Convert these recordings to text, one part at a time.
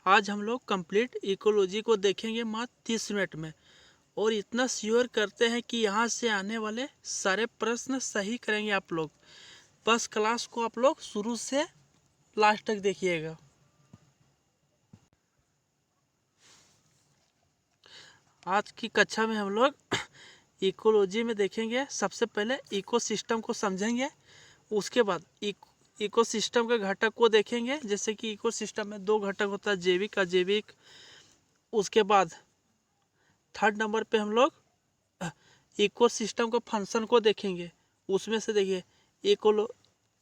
आज हम लोग कंप्लीट इकोलॉजी को देखेंगे मात्र 30 मिनट में, और इतना श्योर करते हैं कि यहाँ से आने वाले सारे प्रश्न सही करेंगे आप लोग। बस क्लास को आप लोग शुरू से लास्ट तक देखिएगा। आज की कक्षा में हम लोग इकोलॉजी में देखेंगे। सबसे पहले इकोसिस्टम को समझेंगे, उसके बाद इकोसिस्टम के घटक को देखेंगे। जैसे कि इकोसिस्टम में 2 घटक होता है, जैविक अजैविक। उसके बाद 3rd नंबर पे हम लोग इकोसिस्टम के फंक्शन को देखेंगे। उसमें से देखिए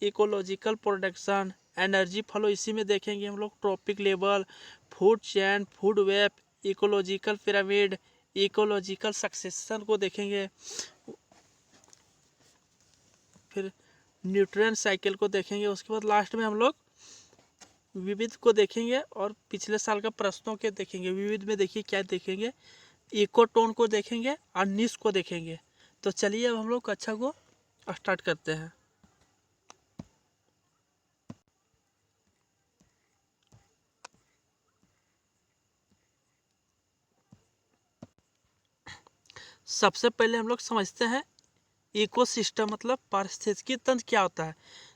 इकोलॉजिकल प्रोडक्शन, एनर्जी फ्लो, इसी में देखेंगे हम लोग। Trophic level, food chain, food web, ecological pyramid, ecological succession को देखेंगे। फिर न्यूट्रिएंट साइकिल को देखेंगे। उसके बाद लास्ट में हम लोग विविध को देखेंगे और पिछले साल का प्रश्नों के देखेंगे। विविध में देखिए क्या देखेंगे, इकोटोन को देखेंगे और निश को देखेंगे। तो चलिए अब हम लोग कक्षा को स्टार्ट करते हैं। सबसे पहले हम लोग समझते हैं इकोसिस्टम मतलब पारिस्थितिकी तंत्र क्या होता है।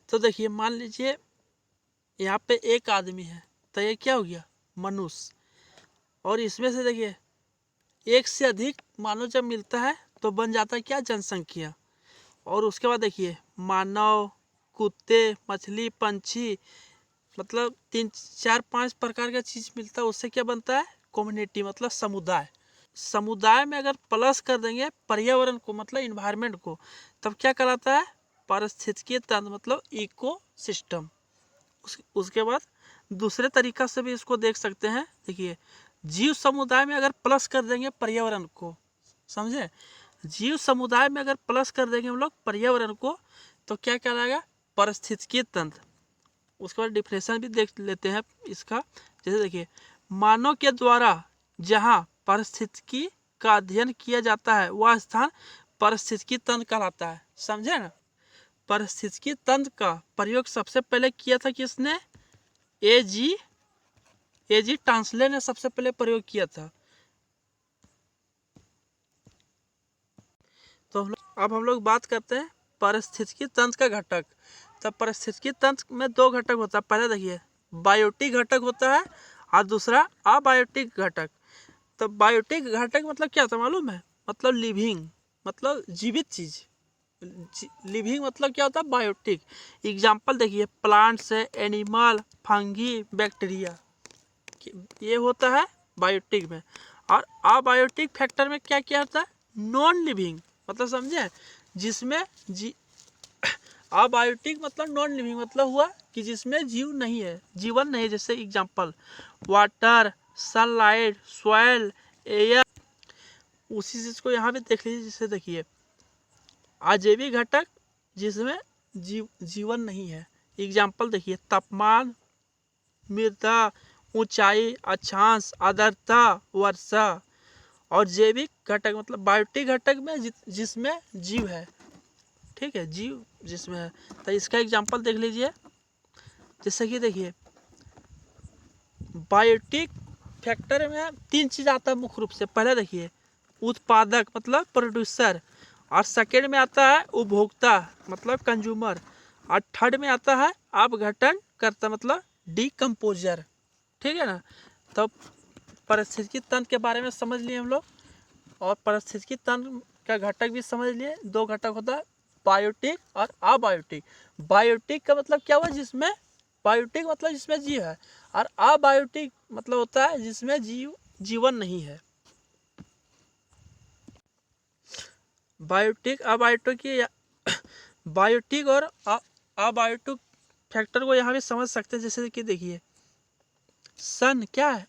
तो देखिए, मान लीजिए यहाँ पे एक आदमी है, तो ये क्या हो गया, मनुष्य। और इसमें से देखिए एक से अधिक मानव जब मिलता है तो बन जाता है क्या, जनसंख्या। और उसके बाद देखिए मानव, कुत्ते, मछली, पंछी, मतलब 3, 4, 5 प्रकार का चीज मिलता है, उससे क्या बनता है, कम्युनिटी मतलब समुदाय। समुदाय में अगर प्लस कर देंगे पर्यावरण को मतलब इन्वायरमेंट को, तब क्या कहलाता है, पारिस्थितिकीय तंत्र मतलब इको सिस्टम। उसके बाद दूसरे तरीका से भी इसको देख सकते हैं। देखिए जीव समुदाय में अगर प्लस कर देंगे पर्यावरण को, समझे, जीव समुदाय में अगर प्लस कर देंगे हम लोग पर्यावरण को, तो क्या कहलाएगा, पारिस्थितिकीय तंत्र। उसके बाद डिफिनेशन भी देख लेते हैं इसका। जैसे देखिए, मानव के द्वारा जहाँ पारिस्थितिकी का अध्ययन किया जाता है वह स्थान पारिस्थितिकी तंत्र कहलाता है। समझे ना, पारिस्थितिकी तंत्र का प्रयोग सबसे पहले किया था किसने, एजी टांसले ने सबसे पहले प्रयोग किया था। तो अब हम लोग बात करते हैं पारिस्थितिकी तंत्र का घटक। तब पारिस्थितिकी तंत्र में 2 घटक होता है। पहले देखिए बायोटिक घटक होता है और दूसरा अबायोटिक घटक। तो बायोटिक घटक मतलब क्या होता है मालूम है, मतलब लिविंग, मतलब जीवित चीज। लिविंग मतलब क्या होता है, बायोटिक। एग्जाम्पल देखिए, प्लांट्स है, एनिमल, फंगी, बैक्टीरिया, ये होता है बायोटिक में। और अबायोटिक फैक्टर में क्या क्या होता है, नॉन लिविंग, मतलब समझे, जिसमें अबायोटिक मतलब नॉन लिविंग मतलब हुआ कि जिसमें जीव नहीं है, जीवन नहीं है। जैसे example water, sunlight, soil, air. उसी चीज को यहाँ पे देख लीजिए। जैसे देखिए अजैविक घटक जिसमें जीवन नहीं है। एग्जांपल देखिए तापमान, मृदा, ऊंचाई, अक्षांश, आर्द्रता, वर्षा। और जैविक घटक मतलब बायोटिक घटक में जिसमें जीव है, ठीक है, जीव जिसमें है। तो इसका एग्जांपल देख लीजिए। जैसे कि देखिए बायोटिक फैक्टर में 3 चीज आता है मुख्य रूप से। पहले देखिए उत्पादक मतलब प्रोड्यूसर, और सेकेंड में आता है उपभोक्ता मतलब कंज्यूमर, और थर्ड में आता है अपघटन करता मतलब डिकम्पोजर। ठीक है ना। तो पारिस्थितिकी तंत्र के बारे में समझ लिए हम लोग, और पारिस्थितिकी तंत्र का घटक भी समझ लिए। 2 घटक होता है, बायोटिक और अबायोटिक। बायोटिक का मतलब क्या हुआ, जिसमें, बायोटिक मतलब जिसमें जीव है, और अबायोटिक मतलब होता है जिसमें जीवन नहीं है। बायोटिक अबायोटिक, बायोटिक और अबायोटिक फैक्टर को यहाँ भी समझ सकते हैं। जैसे कि देखिए सन क्या है,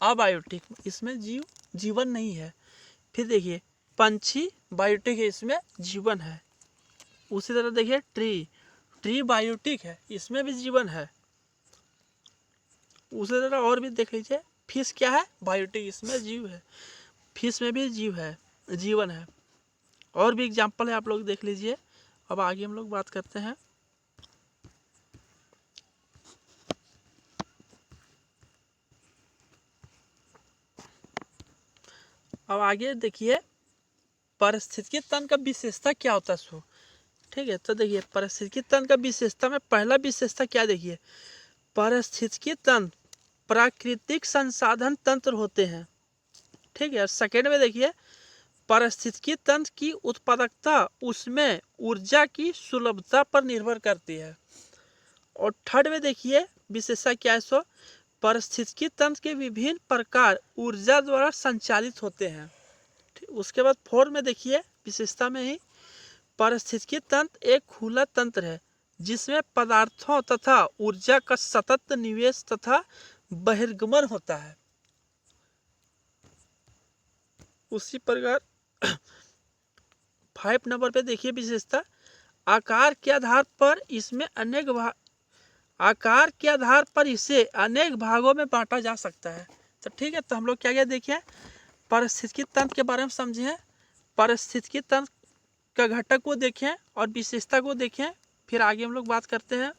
अबायोटिक, इसमें जीवन नहीं है। फिर देखिए पंछी बायोटिक है, इसमें जीवन है। उसी तरह देखिए ट्री बायोटिक है, इसमें भी जीवन है। उसी तरह और भी देख लीजिए, फिश क्या है, बायोटिक, इसमें जीव है, फिश में भी जीवन है। और भी एग्जाम्पल है, आप लोग देख लीजिए। अब आगे हम लोग बात करते हैं। अब आगे देखिए पारिस्थितिकी तंत्र का विशेषता क्या होता है सो। ठीक है, तो देखिए पारिस्थितिकी तंत्र का विशेषता में पहला विशेषता क्या, देखिए पारिस्थितिकी तंत्र प्राकृतिक संसाधन तंत्र होते हैं। ठीक है, सेकेंड में देखिए पारिस्थितिकी तंत्र की उत्पादकता उसमें ऊर्जा की सुलभता पर निर्भर करती है। और थर्ड में देखिए विशेषता क्या है सो, पारिस्थितिकी तंत्र के विभिन्न प्रकार ऊर्जा द्वारा संचालित होते हैं। उसके बाद फोर्थ में देखिए विशेषता में ही पारिस्थितिकी तंत्र एक खुला तंत्र है जिसमें पदार्थों तथा ऊर्जा का सतत निवेश तथा बहिर्गमन होता है। उसी प्रकार 5 नंबर पे देखिए विशेषता आकार के आधार पर इसमें आकार के आधार पर इसे अनेक भागों में बांटा जा सकता है। तो ठीक है, तो हम लोग क्या क्या देखे पारिस्थितिकी तंत्र के बारे में समझे हैं, पारिस्थितिकी तंत्र का घटक को देखें और विशेषता को देखें, फिर आगे हम लोग बात करते हैं।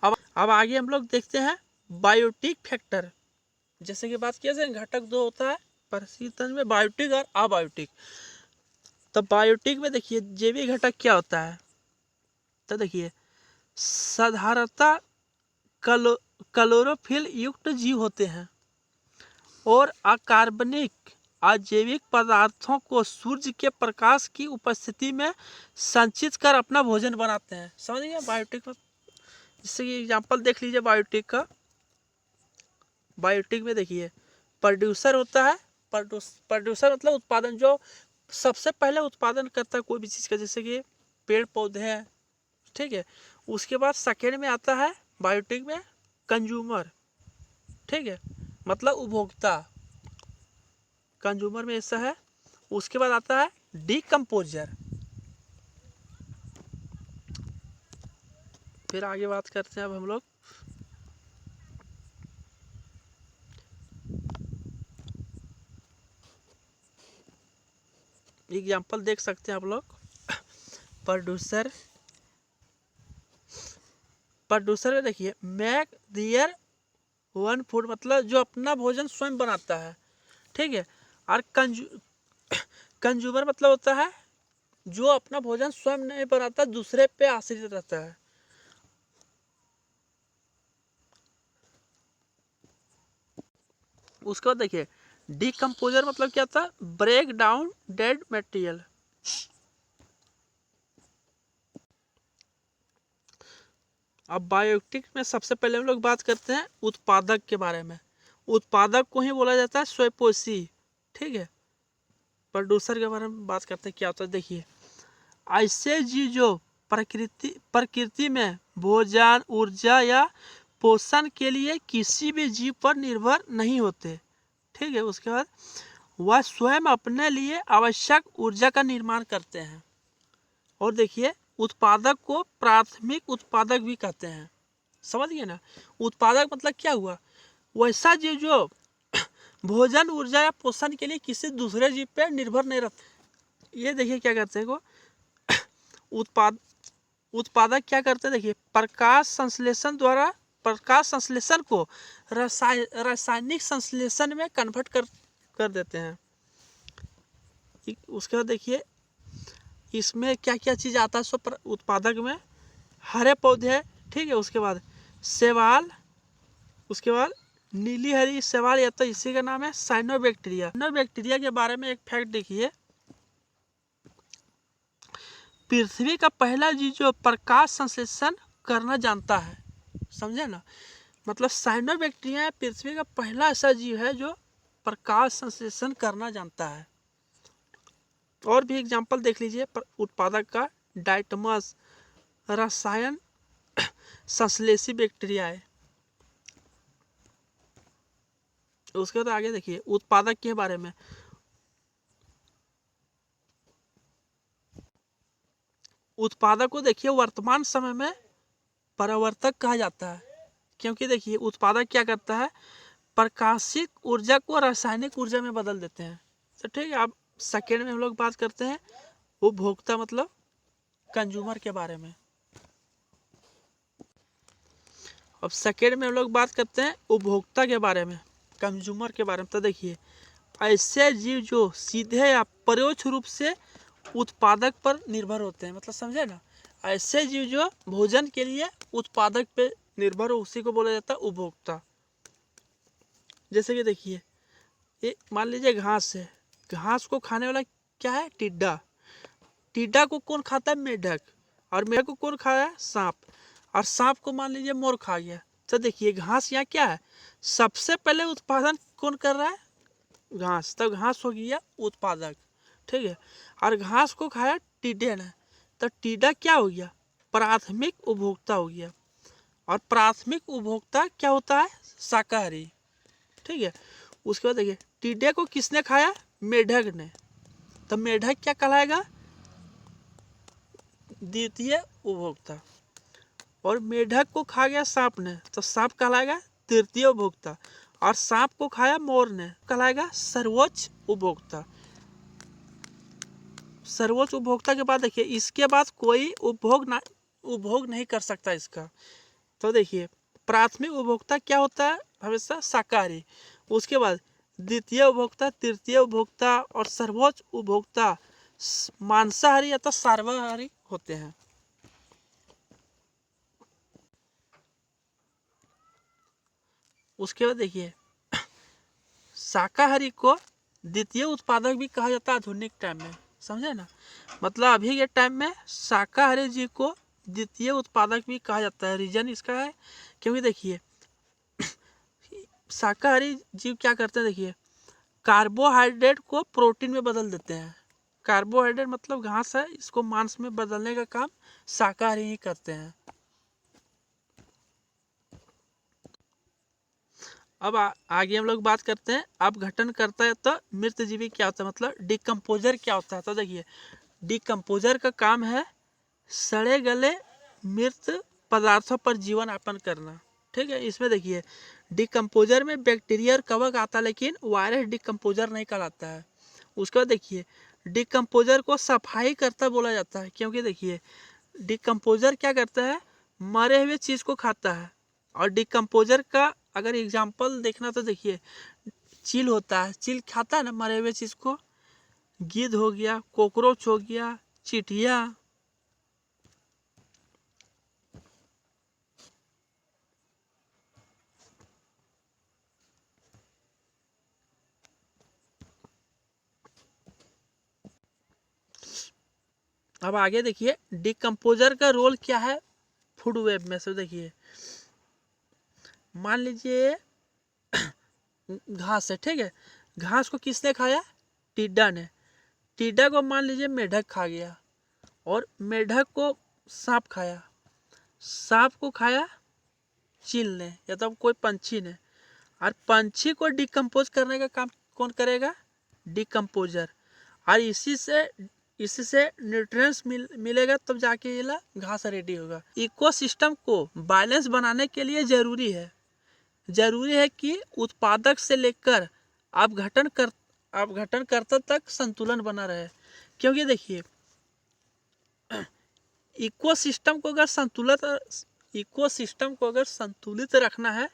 अब आगे हम लोग देखते हैं बायोटिक फैक्टर। जैसे कि बात किया जाए घटक दो होता है पारिस्थितिकी तंत्र में, बायोटिक और अबायोटिक। तो बायोटिक में देखिए जैविक घटक क्या होता है, तो देखिए साधारणतः क्लोरोफिल युक्त जीव होते हैं और अकार्बनिक अजैविक पदार्थों को सूर्य के प्रकाश की उपस्थिति में संचित कर अपना भोजन बनाते हैं। समझ गए बायोटिक में, जैसे कि एग्जांपल देख लीजिए बायोटिक का। बायोटिक में देखिए प्रोड्यूसर होता है, प्रोड्यूसर मतलब उत्पादन, जो सबसे पहले उत्पादन करता है कोई भी चीज़ का, जैसे कि पेड़ पौधे हैं। ठीक है, उसके बाद सेकेंड में आता है बायोटिक में कंज्यूमर। ठीक है, मतलब उपभोक्ता, कंज्यूमर में ऐसा है। उसके बाद आता है डिकम्पोजर। फिर आगे बात करते हैं अब हम लोग एग्जाम्पल देख सकते हैं आप लोग। प्रोड्यूसर में देखिए मैक दियर वन फूड, मतलब जो अपना भोजन स्वयं बनाता है। ठीक है, और कंज्यूमर मतलब होता है जो अपना भोजन स्वयं नहीं बनाता, दूसरे पे आश्रित रहता है। उसके बाद देखिए डिकम्पोजर मतलब क्या था, ब्रेक डाउन डेड मटेरियल। अब बायोटिक में सबसे पहले हम लोग बात करते हैं उत्पादक के बारे में। उत्पादक को ही बोला जाता है स्वयंपोषी। ठीक है, प्रोड्यूसर के बारे में बात करते हैं क्या होता है, देखिए ऐसे जीव जो प्रकृति में भोजन ऊर्जा या पोषण के लिए किसी भी जीव पर निर्भर नहीं होते। ठीक है, उसके बाद वह स्वयं अपने लिए आवश्यक ऊर्जा का निर्माण करते हैं। और देखिए उत्पादक को प्राथमिक उत्पादक भी कहते हैं। समझ गए ना, उत्पादक मतलब क्या हुआ, वैसा जीव जो भोजन ऊर्जा या पोषण के लिए किसी दूसरे जीव पर निर्भर नहीं रहता। ये देखिए क्या करते हैं को उत्पादक क्या करते हैं, देखिए प्रकाश संश्लेषण को रासायनिक संश्लेषण में कन्वर्ट कर देते हैं। उसके बाद देखिए इसमें क्या क्या चीज़ आता है सो उत्पादक में, हरे पौधे। ठीक है, उसके बाद शैवाल, उसके बाद नीली हरी शैवाल, या तो इसी का नाम है साइनोबैक्टीरिया। साइनोबैक्टीरिया के बारे में एक फैक्ट देखिए, पृथ्वी का पहला जीव जो प्रकाश संश्लेषण करना जानता है। समझे ना, मतलब साइनोबैक्टीरिया पृथ्वी का पहला ऐसा जीव है जो प्रकाश संश्लेषण करना जानता है। और भी एग्जाम्पल देख लीजिए उत्पादक का, डायटमस रसायन संश्लेषी बैक्टीरिया है। उसके बाद आगे देखिए उत्पादक के बारे में, उत्पादक को देखिए वर्तमान समय में परावर्तक कहा जाता है, क्योंकि देखिए उत्पादक क्या करता है, प्रकाशित ऊर्जा को रासायनिक ऊर्जा में बदल देते हैं। तो ठीक है, अब सेकेंड में हम लोग बात करते हैं उपभोक्ता मतलब कंज्यूमर के बारे में। अब सेकेंड में हम लोग बात करते हैं उपभोक्ता के बारे में। कंज्यूमर के बारे में। तो देखिए ऐसे जीव जो सीधे या परोक्ष रूप से उत्पादक पर निर्भर होते हैं, मतलब समझे ना, ऐसे जीव जो भोजन के लिए उत्पादक पे निर्भर हो उसी को बोला जाता है उपभोक्ता। जैसे कि देखिए ये मान लीजिए घास है, घास को खाने वाला क्या है, टिड्डा। टिड्डा को कौन खाता है, मेढक। और मेढक को कौन खाया है, सांप। और सांप को मान लीजिए मोर खा गया। तो देखिए घास यहाँ क्या है, सबसे पहले उत्पादन कौन कर रहा है, घास। तब घास हो गया उत्पादक, ठीक है। और घास को खाया टिड्डे ने, तो टिड्डा क्या हो गया, प्राथमिक उपभोक्ता हो गया। और प्राथमिक उपभोक्ता क्या होता है, शाकाहारी, ठीक है। उसके बाद देखिए टिड्डे को किसने खाया, मेढक ने। तो मेढक क्या कहलाएगा, द्वितीय उपभोक्ता। और मेढक को खा गया सांप ने, तो सांप कहलाएगा तृतीय उपभोक्ता। और सांप को खाया मोर ने, कहलाएगा सर्वोच्च उपभोक्ता। सर्वोच्च उपभोक्ता के बाद देखिए इसके बाद कोई उपभोग नहीं कर सकता इसका। तो देखिए प्राथमिक उपभोक्ता क्या होता है, हमेशा शाकाहारी। उसके बाद द्वितीय उपभोक्ता, तृतीय उपभोक्ता और सर्वोच्च उपभोक्ता मांसाहारी अथवा सर्वाहारी होते हैं। उसके बाद देखिए शाकाहारी को द्वितीय उत्पादक भी कहा जाता है आधुनिक टाइम में, समझे ना। मतलब अभी के टाइम में शाकाहारी जीव को द्वितीय उत्पादक भी कहा जाता है। रीजन इसका है क्योंकि देखिए शाकाहारी जीव क्या करते हैं, देखिए कार्बोहाइड्रेट को प्रोटीन में बदल देते हैं। कार्बोहाइड्रेट मतलब घास है, इसको मांस में बदलने का काम शाकाहारी ही करते हैं। अब आगे हम लोग बात करते हैं अपघटन करता है तो मृतजीवी क्या होता है, मतलब डिकम्पोजर क्या होता है। तो देखिए डिकम्पोजर का काम है सड़े गले मृत पदार्थों पर जीवन यापन करना, ठीक है। इसमें देखिए डिकम्पोजर में बैक्टीरिया और कवक आता है, लेकिन वायरस डिकम्पोजर नहीं कहलाता है। उसके बाद देखिए डिकम्पोजर को सफाई करता बोला जाता है, क्योंकि देखिए डिकम्पोजर क्या करता है, मरे हुए चीज़ को खाता है। और डिकम्पोजर का अगर एग्जाम्पल देखना तो देखिए चील होता है, चील खाता है ना मरे हुए चीज़ को। गिद्ध हो गया, कॉकरोच हो गया, चींटियाँ। अब आगे देखिए डिकम्पोजर का रोल क्या है फूड वेब में से। देखिए मान लीजिए घास है, ठीक है। घास को किसने खाया, टिड्डा ने। टिड्डा को मान लीजिए मेढक खा गया, और मेढक को सांप खाया, सांप को खाया चील ने या तो कोई पंछी ने। और पंछी को डिकम्पोज करने का काम कौन करेगा, डिकम्पोजर। और इसी से न्यूट्रिएंट्स मिलेगा, तब जाके ये ला घास रेडी होगा। इकोसिस्टम को बैलेंस बनाने के लिए जरूरी है कि उत्पादक से लेकर अपघटनकर्ता तक संतुलन बना रहे। क्योंकि देखिए इकोसिस्टम को अगर संतुलित रखना है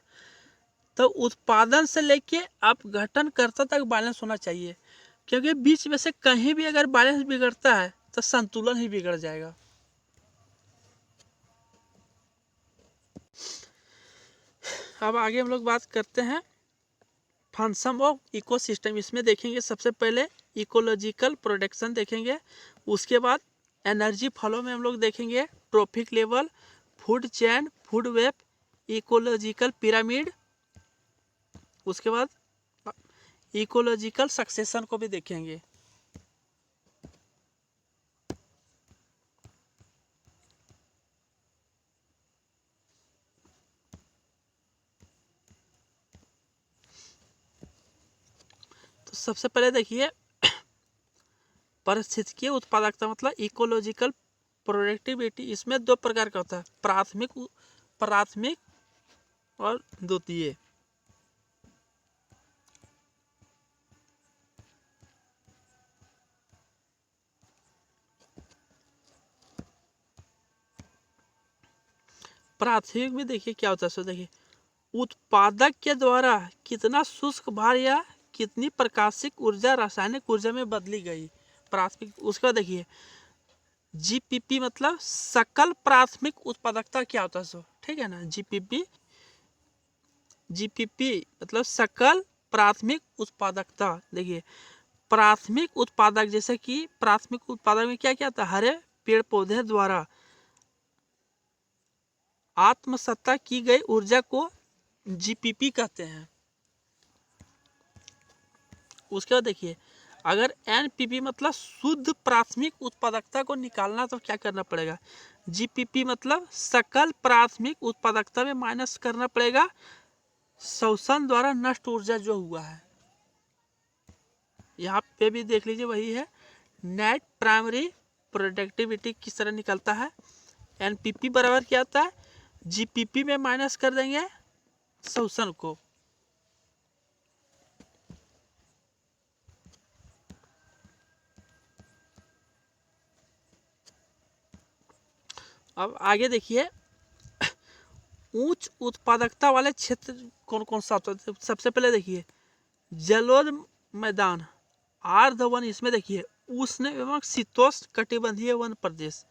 तो उत्पादन से लेके अपघटनकर्ता तक बैलेंस होना चाहिए। क्योंकि बीच में से कहीं भी अगर बैलेंस बिगड़ता है तो संतुलन ही बिगड़ जाएगा। अब आगे हम लोग बात करते हैं फंक्शन ऑफ इकोसिस्टम। इसमें देखेंगे सबसे पहले इकोलॉजिकल प्रोडक्शन देखेंगे, उसके बाद एनर्जी फ्लो में हम लोग देखेंगे trophic level, food chain, food web, ecological pyramid. उसके बाद इकोलॉजिकल सक्सेशन को भी देखेंगे। तो सबसे पहले देखिए पारिस्थितिकीय उत्पादकता मतलब इकोलॉजिकल प्रोडक्टिविटी। इसमें दो प्रकार का होता है, प्राथमिक और द्वितीय। प्राथमिक में देखिए क्या होता है, सो देखिए उत्पादक के द्वारा कितना शुष्क भार या कितनी प्रकाशिक ऊर्जा रासायनिक ऊर्जा में बदली गई प्राथमिक। उसका देखिए जीपीपी मतलब सकल प्राथमिक उत्पादकता क्या होता है सो, ठीक है ना। जीपीपी मतलब सकल प्राथमिक उत्पादकता। देखिए प्राथमिक उत्पादक जैसे कि प्राथमिक उत्पादक में क्या क्या आता है, हरे पेड़ पौधे द्वारा आत्मसत्ता की गई ऊर्जा को जीपीपी कहते हैं। उसके बाद देखिए अगर एनपीपी मतलब शुद्ध प्राथमिक उत्पादकता को निकालना तो क्या करना पड़ेगा, जीपीपी मतलब सकल प्राथमिक उत्पादकता में माइनस करना पड़ेगा शोषण द्वारा नष्ट ऊर्जा जो हुआ है। यहाँ पे भी देख लीजिए वही है, नेट प्राइमरी प्रोडक्टिविटी किस तरह निकलता है। एनपीपी बराबर क्या आता है, जीपीपी में माइनस कर देंगे शोषण को। अब आगे देखिए उच्च उत्पादकता वाले क्षेत्र कौन कौन सा होता है। सबसे पहले देखिए जलोढ़ मैदान आर्द्र वन, इसमें देखिए उष्ण एवं शीतोष्ण कटिबंधीय वन प्रदेश।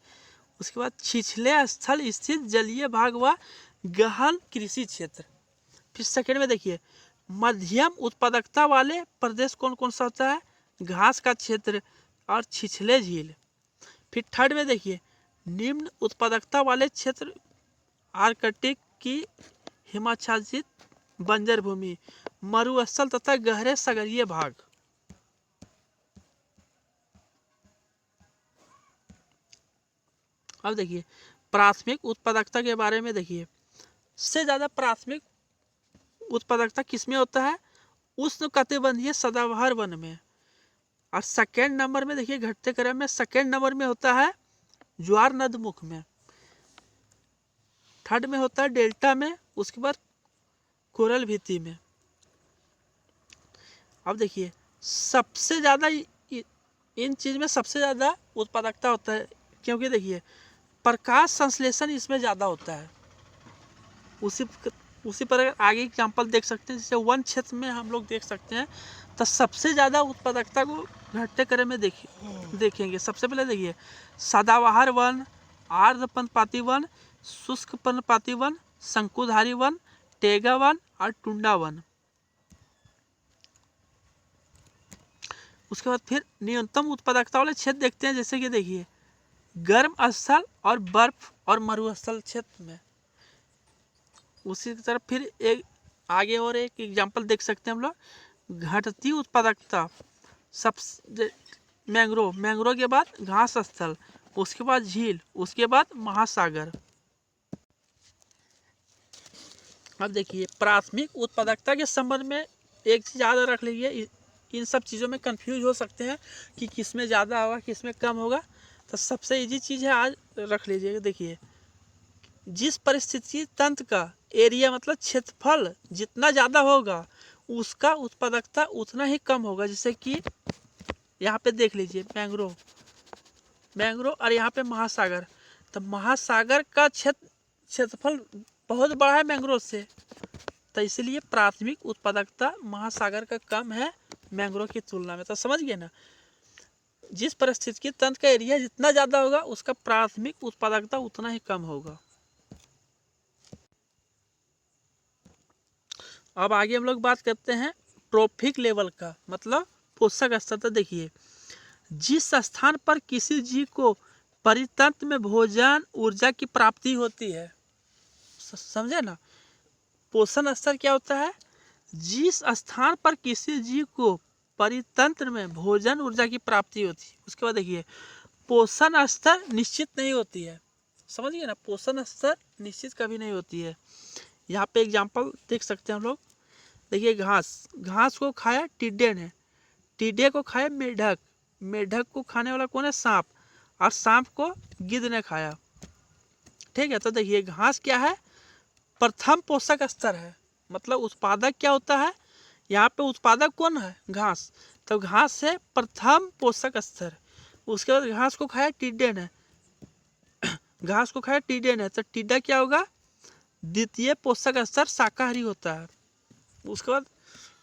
उसके बाद छिछले स्थल स्थित जलीय भाग व गहन कृषि क्षेत्र। फिर सेकंड में देखिए मध्यम उत्पादकता वाले प्रदेश कौन कौन सा होता है, घास का क्षेत्र और छिछले झील। फिर थर्ड में देखिए निम्न उत्पादकता वाले क्षेत्र आर्कटिक की हिमाच्छादित बंजर भूमि, मरुस्थल तथा गहरे सागरीय भाग। अब देखिए प्राथमिक उत्पादकता के बारे में देखिए सबसे ज्यादा प्राथमिक उत्पादकता किसमें होता है, उष्ण कटिबंधीय सदाबहार वन में। और सेकेंड नंबर में देखिए घटते क्रम में सेकेंड नंबर में होता है ज्वार नदमुख में। थर्ड में होता है डेल्टा में, उसके बाद कोरल भीति में। अब देखिए सबसे ज़्यादा इन चीज़ में सबसे ज़्यादा उत्पादकता होता है, क्योंकि देखिए प्रकाश संश्लेषण इसमें ज़्यादा होता है। उसी पर अगर आगे एग्जाम्पल देख सकते हैं, जैसे वन क्षेत्र में हम लोग देख सकते हैं तो सबसे ज़्यादा उत्पादकता को घटते क्रम में देखेंगे। सबसे पहले देखिए सदाबहार वन, आर्द्र पर्णपाती वन, शुष्क पर्णपाती वन, शंकुधारी वन, टेगा वन और टुंडा वन। उसके बाद फिर न्यूनतम उत्पादकता वाले क्षेत्र देखते हैं, जैसे कि देखिए गर्म स्थल और बर्फ और मरुस्थल क्षेत्र में। उसी की तरफ फिर एक आगे और एक एग्जाम्पल देख सकते हैं हम लोग घटती उत्पादकता। सब मैंग्रोव के बाद घास स्थल, उसके बाद झील, उसके बाद महासागर। अब देखिए प्राथमिक उत्पादकता के संबंध में एक चीज़ याद रख लीजिए, इन सब चीज़ों में कंफ्यूज हो सकते हैं कि किस में ज़्यादा होगा किस में कम होगा। तो सबसे इजी चीज़ है आज रख लीजिएगा। देखिए जिस परिस्थिति तंत्र का एरिया मतलब क्षेत्रफल जितना ज़्यादा होगा उसका उत्पादकता उतना ही कम होगा। जैसे कि यहाँ पे देख लीजिए मैंग्रोव और यहाँ पे महासागर, तो महासागर का क्षेत्रफल बहुत बड़ा है मैंग्रोव से, तो इसलिए प्राथमिक उत्पादकता महासागर का कम है मैंग्रोव की तुलना में। तो समझ गए ना, जिस परिस्थिति तंत्र का एरिया जितना ज़्यादा होगा उसका प्राथमिक उत्पादकता उतना ही कम होगा। अब आगे हम लोग बात करते हैं ट्रॉफिक लेवल का, मतलब पोषक स्तर। तो देखिए जिस स्थान पर किसी जीव को परितंत्र में भोजन ऊर्जा की प्राप्ति होती है, समझे ना, पोषण स्तर क्या होता है, जिस स्थान पर किसी जीव को परितंत्र में भोजन ऊर्जा की प्राप्ति होती है। उसके बाद देखिए पोषण स्तर निश्चित नहीं होती है, समझ गए ना, पोषण स्तर निश्चित कभी नहीं होती है। यहाँ पे एग्जाम्पल देख सकते हैं हम लोग। देखिए घास को खाया टिड्डे ने, टिड्डे को खाया मेढक, मेढक को खाने वाला कौन है, सांप, और सांप को गिद्ध ने खाया। ठीक है, तो देखिए घास क्या है, प्रथम पोषक स्तर है, मतलब उत्पादक क्या होता है, यहाँ पे उत्पादक कौन है, घास, तो घास है प्रथम पोषक स्तर। उसके बाद घास को खाया टिड्डे ने, घास को खाया टिड्डे ने, तो टिड्डा क्या होगा, द्वितीय पोषक स्तर शाकाहारी होता है। उसके बाद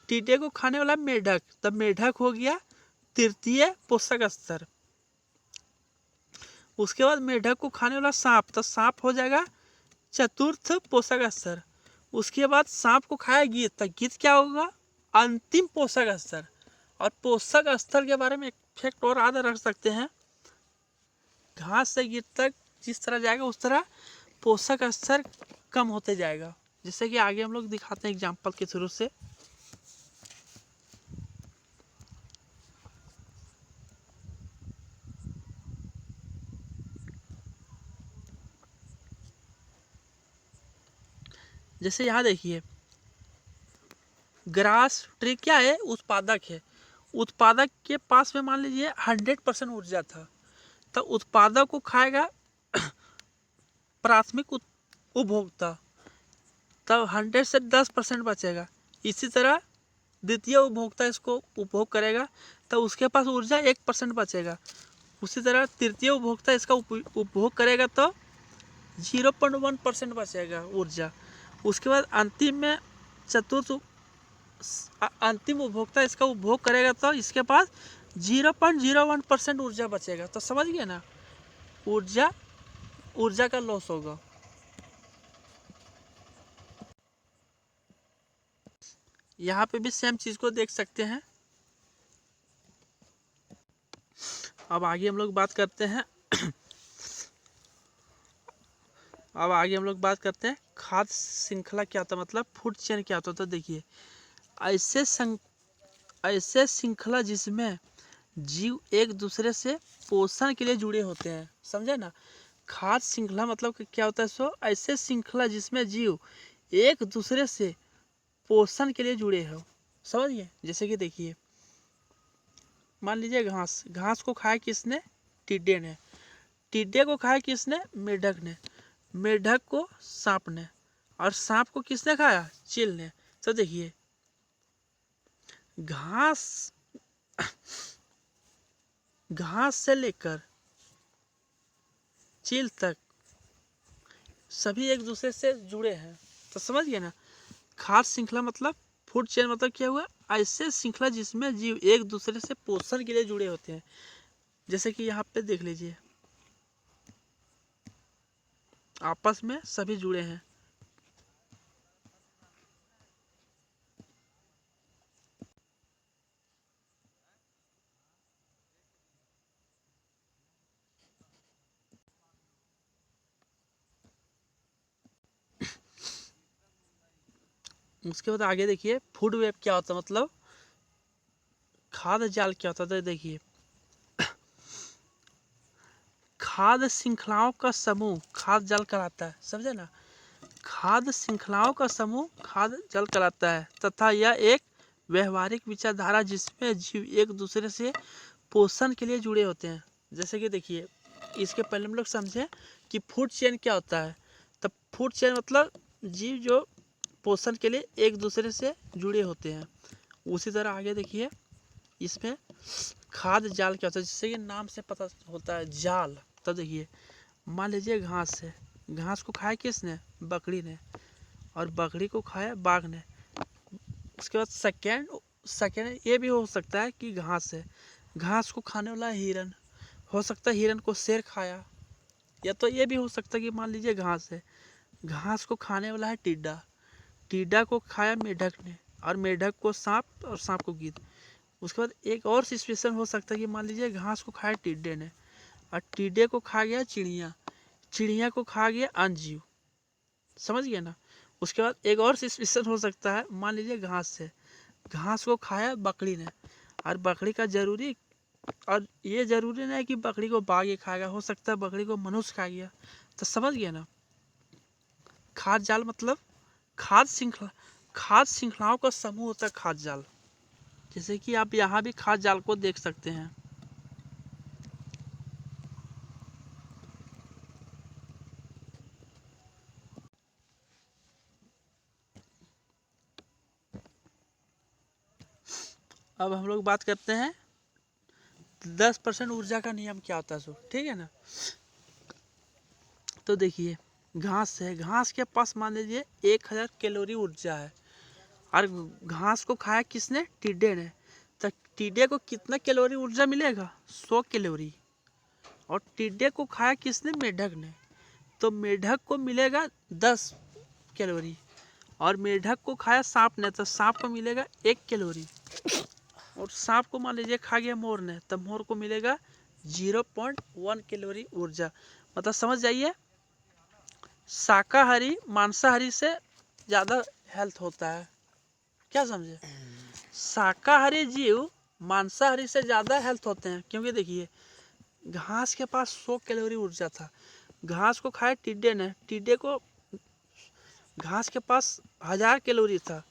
टिड्डे को खाने वाला मेढक, तब मेढक हो गया तृतीय पोषक स्तर। उसके बाद मेढक को खाने वाला सांप, तो सांप हो जाएगा चतुर्थ पोषक स्तर। उसके बाद सांप को खाया गीत, तो गीत क्या होगा? अंतिम पोषक स्तर। और पोषक स्तर के बारे में एक फैक्ट और याद रख सकते हैं, घास से गिर तक जिस तरह जाएगा उस तरह पोषक स्तर कम होते जाएगा। जैसे कि आगे हम लोग दिखाते हैं एग्जाम्पल के थ्रू से। जैसे यहाँ देखिए, ग्रास ट्री क्या है? उत्पादक है। उत्पादक के पास में मान लीजिए 100% ऊर्जा था, तो उत्पादक को खाएगा प्राथमिक उपभोक्ता, तब 100 से 10% बचेगा। इसी तरह द्वितीय उपभोक्ता इसको उपभोग करेगा, तो उसके पास ऊर्जा 1% बचेगा। उसी तरह तृतीय उपभोक्ता इसका उपभोग करेगा तो 0.1% बचेगा ऊर्जा। उसके बाद अंतिम में चतुर्थ अंतिम उपभोक्ता इसका उपभोग करेगा तो इसके पास 0.01% ऊर्जा बचेगा। तो समझ गए ना, ऊर्जा का लॉस होगा। यहाँ पे भी सेम चीज को देख सकते हैं। अब आगे हम लोग बात करते हैं खाद्य श्रृंखला क्या होता है, मतलब फूड चेन क्या होता है। तो देखिए, ऐसे श्रृंखला जिसमें जीव एक दूसरे से पोषण के लिए जुड़े होते हैं। समझे ना, खाद्य श्रृंखला मतलब कि क्या होता है? सो ऐसे श्रृंखला जिसमें जीव एक दूसरे से पोषण के लिए जुड़े हो। समझिए, जैसे कि देखिए, मान लीजिए घास को खाया किसने? टिड्डे ने। टिड्डे को खाया किसने? मेढक ने। मेढक को सांप ने। और सांप को किसने खाया? चील ने। तो देखिए, घास से लेकर चील तक सभी एक दूसरे से जुड़े हैं। तो समझ गए ना, खाद्य श्रृंखला मतलब फूड चेन मतलब क्या हुआ? ऐसे श्रृंखला जिसमें जीव एक दूसरे से पोषण के लिए जुड़े होते हैं। जैसे कि यहाँ पे देख लीजिए, आपस में सभी जुड़े हैं। उसके बाद आगे देखिए, फूड वेब क्या होता है, मतलब खाद्य जाल क्या होता है। देखिए, खाद्य श्रृंखलाओं का समूह खाद्य जाल कहलाता है। समझे ना, खाद्य श्रृंखलाओं का समूह खाद्य जाल कहलाता है, तथा यह एक व्यवहारिक विचारधारा जिसमें जीव एक दूसरे से पोषण के लिए जुड़े होते हैं। जैसे कि देखिए, इसके पहले हम लोग समझे कि फूड चेन क्या होता है। तब फूड चेन मतलब जीव जो पोषण के लिए एक दूसरे से जुड़े होते हैं। उसी तरह आगे देखिए, इसमें खाद्य जाल क्या होता है, जिससे कि नाम से पता होता है जाल। तो देखिए, मान लीजिए घास है, घास को खाया किसने? बकरी ने। और बकरी को खाया बाघ ने। उसके बाद सेकेंड ये भी हो सकता है कि घास है, घास को खाने वाला हिरन हो सकता है, हिरन को शेर खाया। या तो ये भी हो सकता है कि मान लीजिए घास है, घास को खाने वाला है टिड्डा, टिड्डा को खाया मेढक ने। और मेढक को सांप, और सांप को गीद। उसके बाद एक और सिचुएशन हो सकता है कि मान लीजिए घास को खाया टिड्डे ने, और टिड्डे को खा गया चिड़िया, चिड़िया को खा गया अन्य जीव। समझ गए ना। उसके बाद एक और सिचुएशन हो सकता है, मान लीजिए घास है, घास को खाया बकरी ने, और बकरी का जरूरी, और ये जरूरी नहीं है कि बकरी को बाघ ही खाएगा, हो सकता है बकरी को मनुष्य खा गया। तो समझ गए ना, खाद्य जाल मतलब खाद्य श्रृंखलाओं का समूह होता है खाद्य जाल। जैसे कि आप यहाँ भी खाद्य जाल को देख सकते हैं। अब हम लोग बात करते हैं 10% ऊर्जा का नियम क्या होता है। सो ठीक है ना। तो देखिए, घास से, घास के पास मान लीजिए 1000 कैलोरी ऊर्जा है, और घास को खाया किसने? टिड्डे ने। तो टिड्डे को कितना कैलोरी ऊर्जा मिलेगा? 100 कैलोरी। और टिड्डे को खाया किसने? मेढक ने। तो मेढक को मिलेगा 10 कैलोरी, और मेढक को खाया सांप ने, तो सांप को मिलेगा 1 कैलोरी। और सांप को मान लीजिए खा गया मोर ने, तो मोर को मिलेगा 0.1 कैलोरी ऊर्जा। मतलब समझ जाइए, शाकाहारी मांसाहारी से ज़्यादा हेल्थ होता है। क्या समझे? शाकाहारी जीव मांसाहारी से ज़्यादा हेल्थ होते हैं, क्योंकि देखिए घास के पास 100 कैलोरी ऊर्जा था, घास को खाया टिड्डे ने, टिड्डे को घास के पास 1000 कैलोरी था,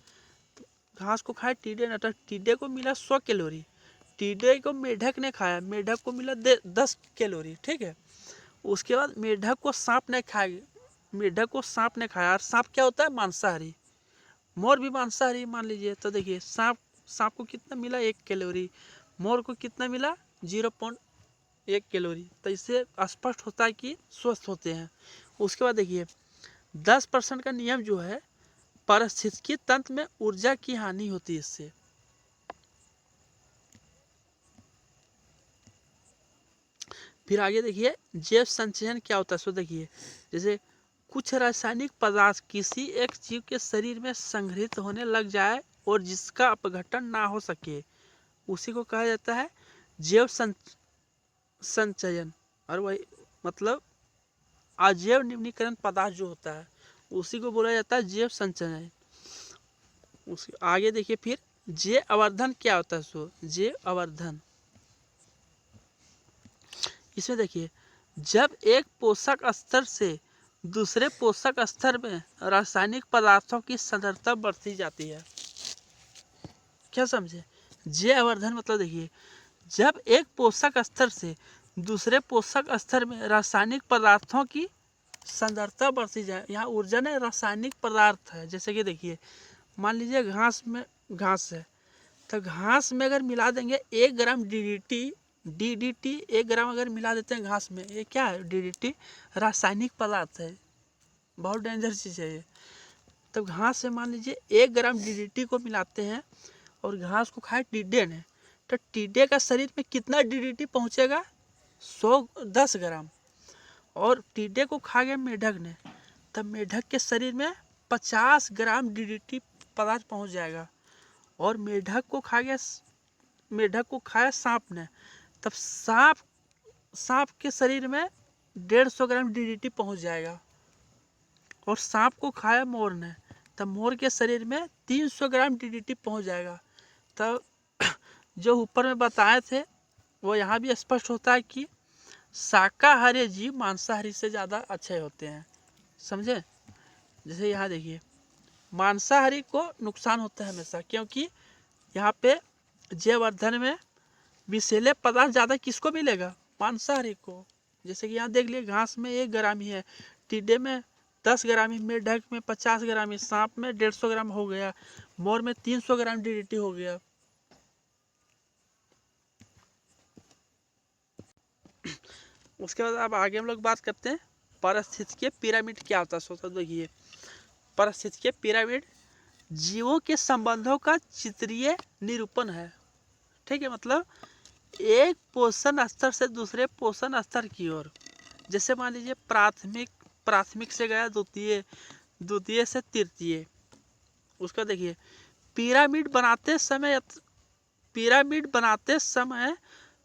घास को खाया टिड्डे ने, तो टिड्डे को मिला 100 कैलोरी। टिड्डे को मेढक ने खाया, मेढक को मिला 10 कैलोरी। ठीक है। उसके बाद मेढक को सांप ने खाया, मेढक को सांप ने खाया, और सांप क्या होता है? मांसाहारी। मोर भी मांसाहारी मान लीजिए। तो देखिए सांप को कितना मिला? 1 कैलोरी। मोर को कितना मिला? 0.1 कैलोरी। तो इससे स्पष्ट होता है कि स्वस्थ होते हैं। उसके बाद देखिए 10% का नियम जो है, पारिस्थितिकी तंत्र में ऊर्जा की हानि होती है इससे। फिर आगे देखिए जैव संचयन क्या होता है। सो देखिए जैसे कुछ रासायनिक पदार्थ किसी एक जीव के शरीर में संग्रहित होने लग जाए और जिसका अपघटन ना हो सके, उसी को कहा जाता है जैव संचयन। और वही मतलब अजैव निम्नीकरण पदार्थ जो होता है, उसी को बोला जाता है जैव संचयन। उसके आगे देखिए फिर जैव आवर्धन क्या होता है। सो जैव आवर्धन, इसमें देखिए जब एक पोषक स्तर से दूसरे पोषक स्तर में रासायनिक पदार्थों की सांद्रता बढ़ती जाती है। क्या समझे? जैव आवर्धन मतलब देखिए जब एक पोषक स्तर से दूसरे पोषक स्तर में रासायनिक पदार्थों की सांद्रता बढ़ती जाए। यहाँ ऊर्जा ने रासायनिक पदार्थ है। जैसे कि देखिए मान लीजिए घास में घास है, तो घास में अगर मिला देंगे 1 ग्राम डीडीटी 1 ग्राम अगर मिला देते हैं घास में, ये क्या है? डीडीटी रासायनिक पदार्थ है, बहुत डेंजर चीज़ है ये। तब घास से मान लीजिए 1 ग्राम डीडीटी को मिलाते हैं और घास को खाए टिड्डे ने, तो टिड्डे का शरीर में कितना डीडीटी पहुंचेगा? 10 ग्राम। और टिड्डे को खा गया मेढक ने, तब मेढक के शरीर में 50 ग्राम डीडीटी पदार्थ पहुंच जाएगा। और मेढक को खाया सांप ने, तब सांप के शरीर में 150 ग्राम डीडीटी पहुंच जाएगा। और सांप को खाया मोर ने, तब मोर के शरीर में 300 ग्राम डीडीटी पहुंच जाएगा। तब जो ऊपर में बताए थे वो यहाँ भी स्पष्ट होता है कि शाकाहारी जीव मांसाहारी से ज़्यादा अच्छे होते हैं। समझे? जैसे यहाँ देखिए मांसाहारी को नुकसान होता है हमेशा, क्योंकि यहाँ पे जैववर्धन में विषैले पदार्थ ज़्यादा किसको मिलेगा? मांसाहारी को। जैसे कि यहाँ देख लिए घास में 1 ग्राम ही है, टिड्डे में 10 ग्राम ही, मेढक में 50 ग्राम ही, सांप में 150 ग्राम हो गया, मोर में 300 ग्राम डीडीटी हो गया। उसके बाद अब आगे हम लोग बात करते हैं पारिस्थितिकीय पिरामिड क्या होता है। सोचो देखिए पारिस्थितिकीय पिरामिड जीवों के संबंधों का चित्रीय निरूपण है। ठीक है, मतलब एक पोषण स्तर से दूसरे पोषण स्तर की ओर, जैसे मान लीजिए प्राथमिक से गया द्वितीय, द्वितीय से तृतीय। उसका देखिए पिरामिड बनाते समय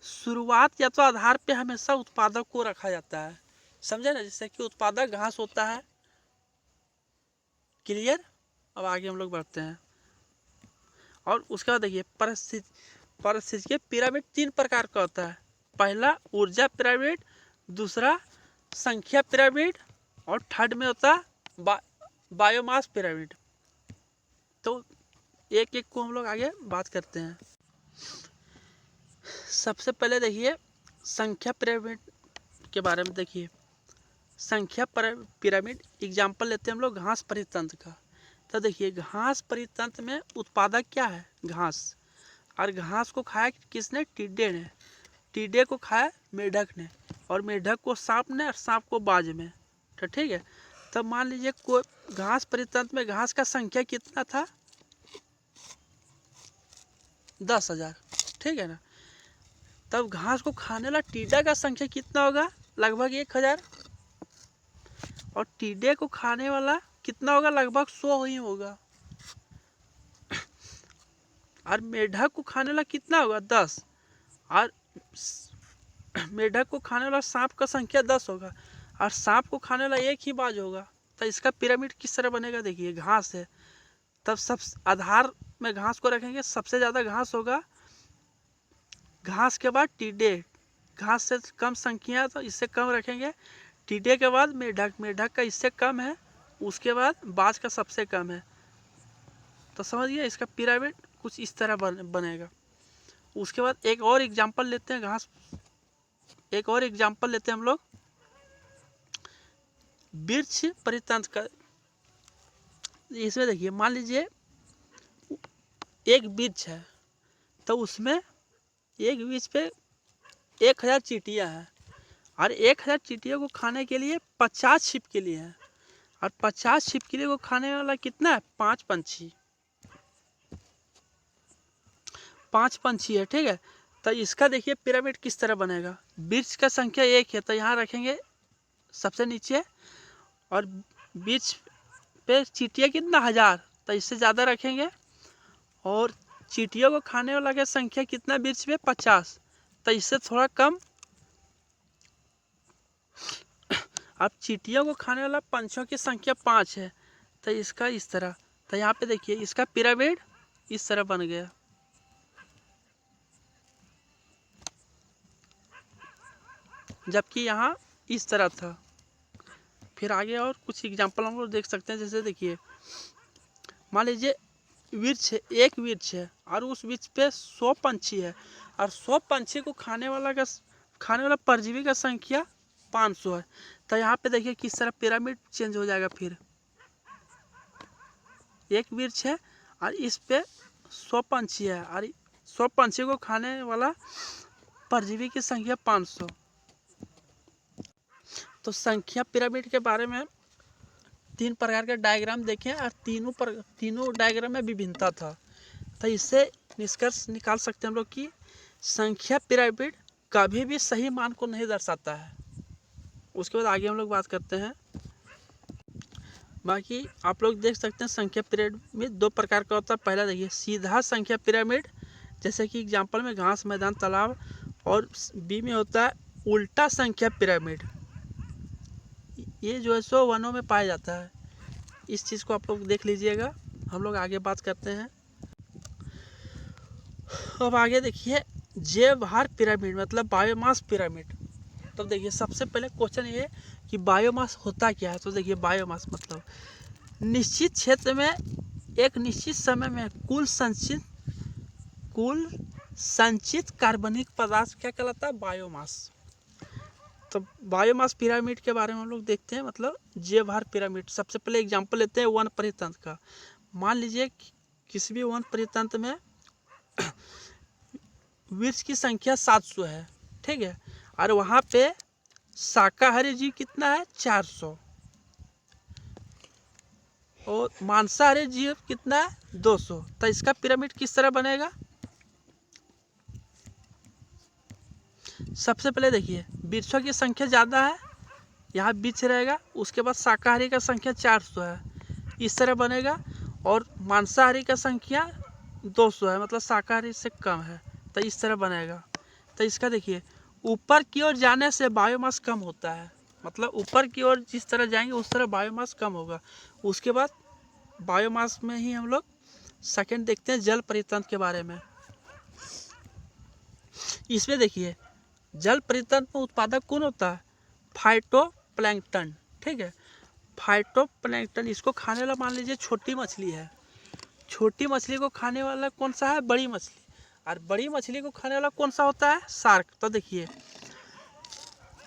शुरुआत या तो आधार पे हमेशा उत्पादक को रखा जाता है। समझे ना? जैसे कि उत्पादक घास होता है। क्लियर? अब आगे हम लोग बढ़ते हैं। और उसके बाद देखिए पारिस्थितिकीय पिरामिड 3 प्रकार का होता है। पहला ऊर्जा पिरामिड, दूसरा संख्या पिरामिड, और थर्ड में होता है बायोमास पिरामिड। तो एक एक को हम लोग आगे बात करते हैं। सबसे पहले देखिए संख्या पिरामिड के बारे में। देखिए संख्या पिरामिड एग्जाम्पल लेते हैं हम लोग घास परितंत्र का। तो देखिए घास परितंत्र में उत्पादक क्या है? घास। और घास को खाया किसने? टिड्डे ने। टिड्डे को खाया मेढक ने, और मेढक को सांप ने, और सांप को बाज में। तो ठीक है, तब मान लीजिए कोई घास परितंत्र में घास का संख्या कितना था, 10,000, ठीक है ना। तब घास को खाने वाला टीडा का संख्या कितना होगा, लगभग 1,000, और टीडे को खाने वाला कितना होगा, लगभग 100 ही होगा। और मेढक को खाने वाला कितना होगा, 10, और मेढक को खाने वाला सांप का संख्या 10 होगा, और सांप को खाने वाला एक ही बाज होगा। तो इसका पिरामिड किस तरह बनेगा, देखिए घास है, तब सब आधार में घास को रखेंगे, सबसे ज़्यादा घास होगा, घास के बाद टीडे, घास से कम संख्या तो इससे कम रखेंगे, टीडे के बाद मेढक, मेढक का इससे कम है, उसके बाद बाज का सबसे कम है। तो समझिए इसका पिरामिड कुछ इस तरह बनेगा। उसके बाद एक और एग्जांपल लेते हैं घास, एक और एग्जांपल लेते हैं हम लोग वृक्ष परितंत्र का। इसमें देखिए मान लीजिए एक वृक्ष है, तो उसमें एक वृक्ष पे 1,000 चींटियाँ हैं, और 1,000 चींटियों को खाने के लिए 50 छिपकली हैं, और 50 छिपकली को खाने वाला कितना है, 5 पंछी, 5 पंछी है, ठीक है। तो इसका देखिए पिरामिड किस तरह बनेगा, वृक्ष का संख्या 1 है, तो यहाँ रखेंगे सबसे नीचे, और वृक्ष पे चींटियाँ कितना, 1,000, तो इससे ज़्यादा रखेंगे, और चींटियों को खाने वाला की संख्या कितना वृक्ष पे, 50, तो इससे थोड़ा कम। अब चींटियों को खाने वाला पंछियों की संख्या 5 है, तो इसका इस तरह, तो यहाँ पे देखिए इसका पिरामिड इस तरह बन गया। जबकि यहाँ इस तरह था। फिर आगे और कुछ एग्जांपल हम लोग देख सकते हैं, जैसे देखिए मान लीजिए वृक्ष है, एक वृक्ष है, और उस वृक्ष पे 100 पंछी है, और 100 पंछी को खाने वाला परजीवी का संख्या 500 है। तो यहाँ पे देखिए किस तरह पिरामिड चेंज हो जाएगा। फिर एक वृक्ष है और इस पे 100 पंछी है, और 100 पंछी को खाने वाला परजीवी की संख्या 500। तो संख्या पिरामिड के बारे में 3 प्रकार के डायग्राम देखें, और तीनों डायग्राम में विभिन्नता था। तो इससे निष्कर्ष निकाल सकते हैं हम लोग कि संख्या पिरामिड कभी भी सही मान को नहीं दर्शाता है। उसके बाद आगे हम लोग बात करते हैं। बाकी आप लोग देख सकते हैं संख्या पिरामिड 2 प्रकार का होता है। पहला देखिए सीधा संख्या पिरामिड, जैसे कि एग्जाम्पल में घास, मैदान, तालाब, और बी में होता है उल्टा संख्या पिरामिड। ये जो है सो वनों में पाया जाता है। इस चीज़ को आप लोग देख लीजिएगा। हम लोग आगे बात करते हैं। अब आगे देखिए जैवभार पिरामिड मतलब बायोमास पिरामिड। तो देखिए सबसे पहले क्वेश्चन ये कि बायोमास होता क्या है। तो देखिए बायोमास मतलब निश्चित क्षेत्र में एक निश्चित समय में कुल संचित कार्बनिक पदार्थ क्या कहलाता है, बायोमास। तो बायोमास पिरामिड के बारे में हम लोग देखते हैं, मतलब जैवभार पिरामिड। सबसे पहले एग्जांपल लेते हैं वन परितंत्र का। मान लीजिए किसी भी वन परितंत्र में वृक्ष की संख्या 700 है, ठीक है, और वहाँ पे शाकाहारी जीव कितना है, 400, और मांसाहारी जीव कितना है, 200। तो इसका पिरामिड किस तरह बनेगा। सबसे पहले देखिए वृक्षों की संख्या ज़्यादा है, यहाँ वृक्ष रहेगा, उसके बाद शाकाहारी का संख्या 400 है, इस तरह बनेगा, और मांसाहारी का संख्या 200 है, मतलब शाकाहारी से कम है, तो इस तरह बनेगा। तो इसका देखिए ऊपर की ओर जाने से बायोमास कम होता है, मतलब ऊपर की ओर जिस तरह जाएंगे उस तरह बायोमास कम होगा। उसके बाद बायोमास में ही हम लोग सेकंड देखते हैं जल परितंत्र के बारे में। इसमें देखिए जल परितंत्र में उत्पादक कौन होता है, फाइटोप्लैंक्टन, ठीक है। फाइटोप्लैंक्टन इसको खाने वाला मान लीजिए छोटी मछली है, छोटी मछली को खाने वाला कौन सा है, बड़ी मछली, और बड़ी मछली को खाने वाला कौन सा होता है, शार्क। तो देखिए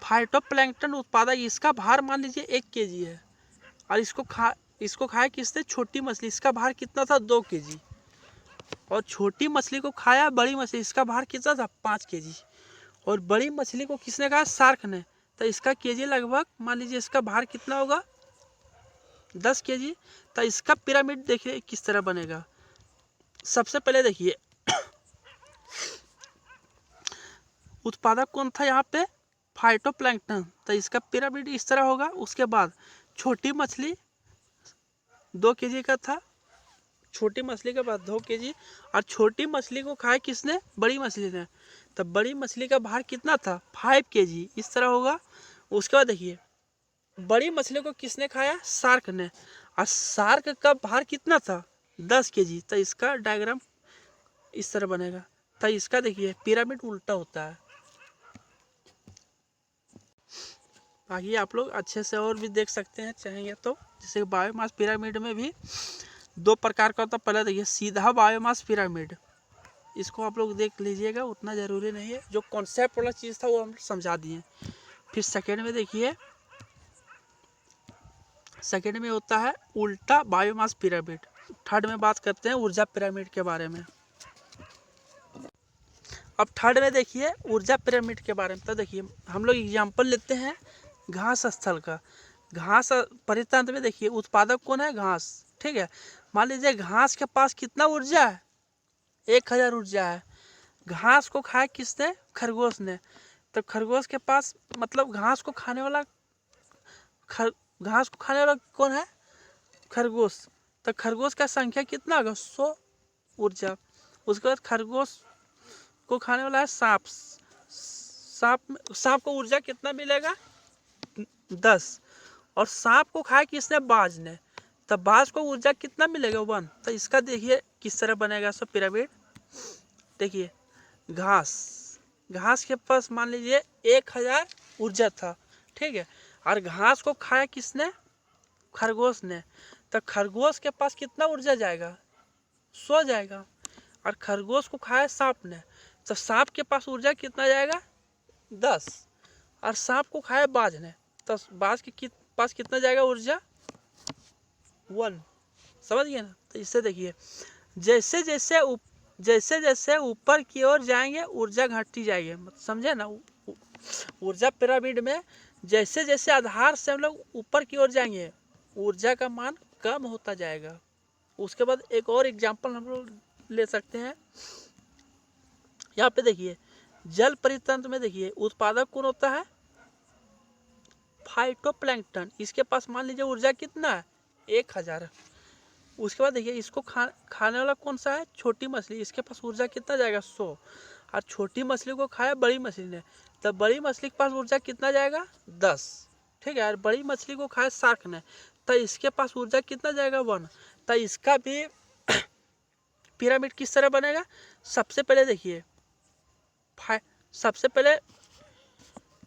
फाइटोप्लैंक्टन उत्पादक, इसका भार मान लीजिए 1 kg है, और इसको खाया किसने, छोटी मछली, इसका भार कितना था, 2 kg, और छोटी मछली को खाया बड़ी मछली, इसका भार कितना था, 5 kg, और बड़ी मछली को किसने खाया, शार्क ने, तो इसका केजी लगभग मान लीजिए इसका भार कितना होगा, 10 kg, तो इसका पिरामिड देखिए किस तरह बनेगा। सबसे पहले देखिए उत्पादक कौन था यहाँ पे, फाइटोप्लैंक्टन, तो इसका पिरामिड इस तरह होगा। उसके बाद छोटी मछली 2 kg का था, छोटी मछली के बाद 2 kg, और छोटी मछली को खाया किसने, बड़ी मछली ने, तो बड़ी मछली का भार कितना था, 5 kg, इस तरह होगा। उसके बाद देखिए बड़ी मछली को किसने खाया, शार्क ने, और शार्क का भार कितना था, 10 kg, तो इसका डायग्राम इस तरह बनेगा। तो इसका देखिए पिरामिड उल्टा होता है। बाकी आप लोग अच्छे से और भी देख सकते हैं चाहेंगे तो, जैसे बायोमास पिरामिड में भी 2 प्रकार का होता है। पहले देखिए सीधा बायोमास पिरामिड, इसको आप लोग देख लीजिएगा, उतना ज़रूरी नहीं है, जो कॉन्सेप्ट वाला चीज़ था वो हम समझा दिए। फिर सेकेंड में देखिए, सेकेंड में होता है उल्टा बायोमास पिरामिड। थर्ड में बात करते हैं ऊर्जा पिरामिड के बारे में। अब थर्ड में देखिए ऊर्जा पिरामिड के बारे में। तो देखिए हम लोग एग्जाम्पल लेते हैं घास स्थल का। घास परितंत्र में देखिए उत्पादक कौन है, घास, ठीक है। मान लीजिए घास के पास कितना ऊर्जा है, 1000 ऊर्जा है। घास को खाया किसने, खरगोश ने, तो खरगोश के पास मतलब घास को खाने वाला कौन है, खरगोश, तो खरगोश का संख्या कितना होगा, 100 ऊर्जा। उसके बाद खरगोश को खाने वाला है सांप, सांप को ऊर्जा कितना मिलेगा, 10, और सांप को खाया किसने, बाज ने, तो बाज को ऊर्जा कितना मिलेगा, 1। तो इसका देखिए किस तरह बनेगा सब पिरामिड। देखिए घास के पास मान लीजिए 1000 ऊर्जा था, ठीक है, और घास को खाया किसने, खरगोश ने, तो खरगोश के पास कितना ऊर्जा जाएगा, 100 जाएगा, और खरगोश को खाया सांप ने, तो सांप के पास ऊर्जा कितना जाएगा, 10, और सांप को खाया बाज ने, तो बाज के पास कितना जाएगा ऊर्जा, 1। समझ गए ना। तो इससे देखिए जैसे जैसे ऊपर की ओर जाएंगे ऊर्जा घटती जाएगी, समझे ना। ऊर्जा पिरामिड में जैसे जैसे आधार से हम लोग ऊपर की ओर जाएंगे ऊर्जा का मान कम होता जाएगा। उसके बाद एक और एग्जांपल हम लोग ले सकते हैं। यहाँ पे देखिए जल परितंत्र में देखिए उत्पादक कौन होता है, फाइटोप्लैंक्टन। इसके पास मान लीजिए ऊर्जा कितना है, 1000। उसके बाद देखिए इसको खाने वाला कौन सा है, छोटी मछली। इसके पास ऊर्जा कितना जाएगा, 100, और छोटी मछली को खाया बड़ी मछली ने, तब बड़ी मछली के पास ऊर्जा कितना जाएगा, 10, ठीक है, और बड़ी मछली को खाया शार्क ने, तो इसके पास ऊर्जा कितना जाएगा, 1। तो इसका भी पिरामिड किस तरह बनेगा। सबसे पहले देखिए सबसे पहले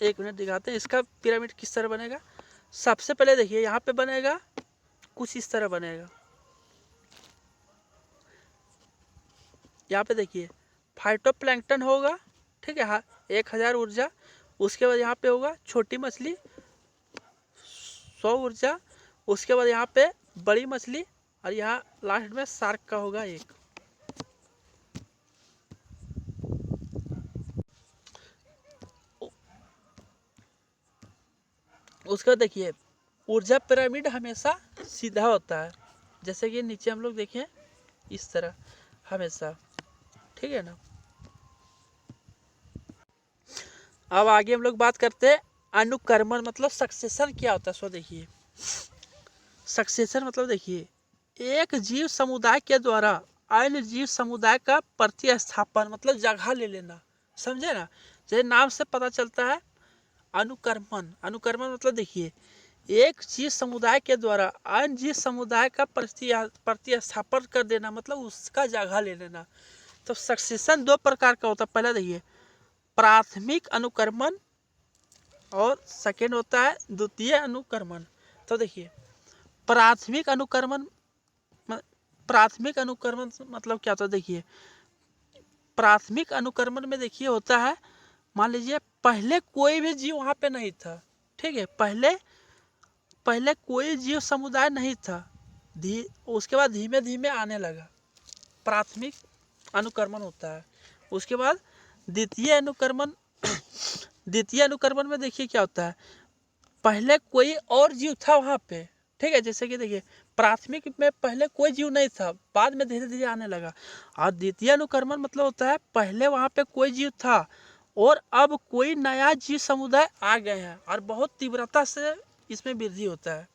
1 मिनट दिखाते हैं इसका पिरामिड किस तरह बनेगा। सबसे पहले देखिए यहाँ पे बनेगा कुछ इस तरह बनेगा। यहाँ पे देखिए फाइटोप्लैंक्टन होगा, ठीक है, हाँ 1000 ऊर्जा। उसके बाद यहाँ पे होगा छोटी मछली 100 ऊर्जा। उसके बाद यहाँ पे बड़ी मछली, और यहाँ लास्ट में शार्क का होगा 1। उसका देखिए ऊर्जा पिरामिड हमेशा सीधा होता है, जैसे कि नीचे हम लोग देखें इस तरह हमेशा, ठीक है ना। अब आगे हम लोग बात करते हैं अनुक्रमण मतलब सक्सेशन क्या होता है। सो देखिए सक्सेशन मतलब देखिए एक जीव समुदाय के द्वारा अन्य जीव समुदाय का प्रतिस्थापन मतलब जगह ले लेना, समझे ना। जैसे नाम से पता चलता है अनुक्रमण। अनुक्रमण मतलब देखिए एक जीव समुदाय के द्वारा अन्य जीव समुदाय का प्रतिस्थापन कर देना, मतलब उसका जगह ले लेना। तो सक्सेशन 2 प्रकार का होता है। पहला देखिए प्राथमिक अनुक्रमण और सेकेंड होता है द्वितीय अनुक्रमण। तो देखिए प्राथमिक अनुक्रमण मतलब क्या होता है। देखिए प्राथमिक अनुक्रमण में देखिए होता है, मान लीजिए पहले कोई भी जीव वहाँ पे नहीं था, ठीक है, पहले कोई जीव समुदाय नहीं था, उसके बाद धीमे धीमे आने लगा, प्राथमिक अनुक्रमण होता है। उसके बाद द्वितीय अनुक्रमण में देखिए क्या होता है, पहले कोई और जीव था वहाँ पे, ठीक है। जैसे कि देखिए प्राथमिक में पहले कोई जीव नहीं था, बाद में धीरे धीरे आने लगा। और द्वितीय अनुक्रमण मतलब होता है पहले वहाँ पे कोई जीव था और अब कोई नया जीव समुदाय आ गए हैं और बहुत तीव्रता से इसमें वृद्धि होता है।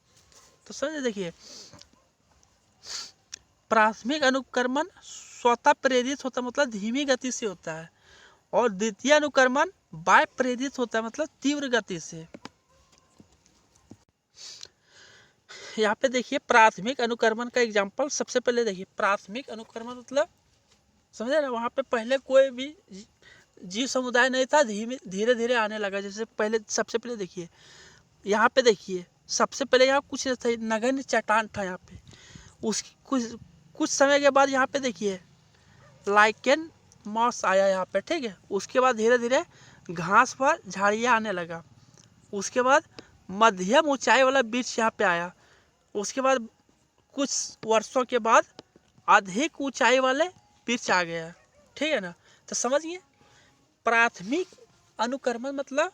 तो समझे, देखिए प्राथमिक अनुक्रमण स्वतः प्रेरित होता है, मतलब धीमी गति से होता है, और द्वितीय अनुक्रमण बाय प्रेरित होता है, मतलब तीव्र गति से। यहाँ पे देखिए प्राथमिक अनुक्रमण का एग्जाम्पल सबसे पहले देखिए। प्राथमिक अनुक्रमण मतलब समझे ना, वहाँ पे पहले कोई भी जीव समुदाय नहीं था, धीरे धीरे आने लगा। जैसे पहले सबसे पहले देखिए यहाँ पे, देखिए सबसे पहले यहाँ कुछ था, नगण्य चट्टान था यहाँ पे। उसकी कुछ समय के बाद यहाँ पे देखिए लाइकेन मॉस आया यहाँ पे, ठीक है। उसके बाद धीरे धीरे घास व झाड़ियाँ आने लगा। उसके बाद मध्यम ऊंचाई वाला वृक्ष यहाँ पे आया। उसके बाद कुछ वर्षों के बाद अधिक ऊंचाई वाले वृक्ष आ गया, ठीक है ना। तो समझिए प्राथमिक अनुक्रमण मतलब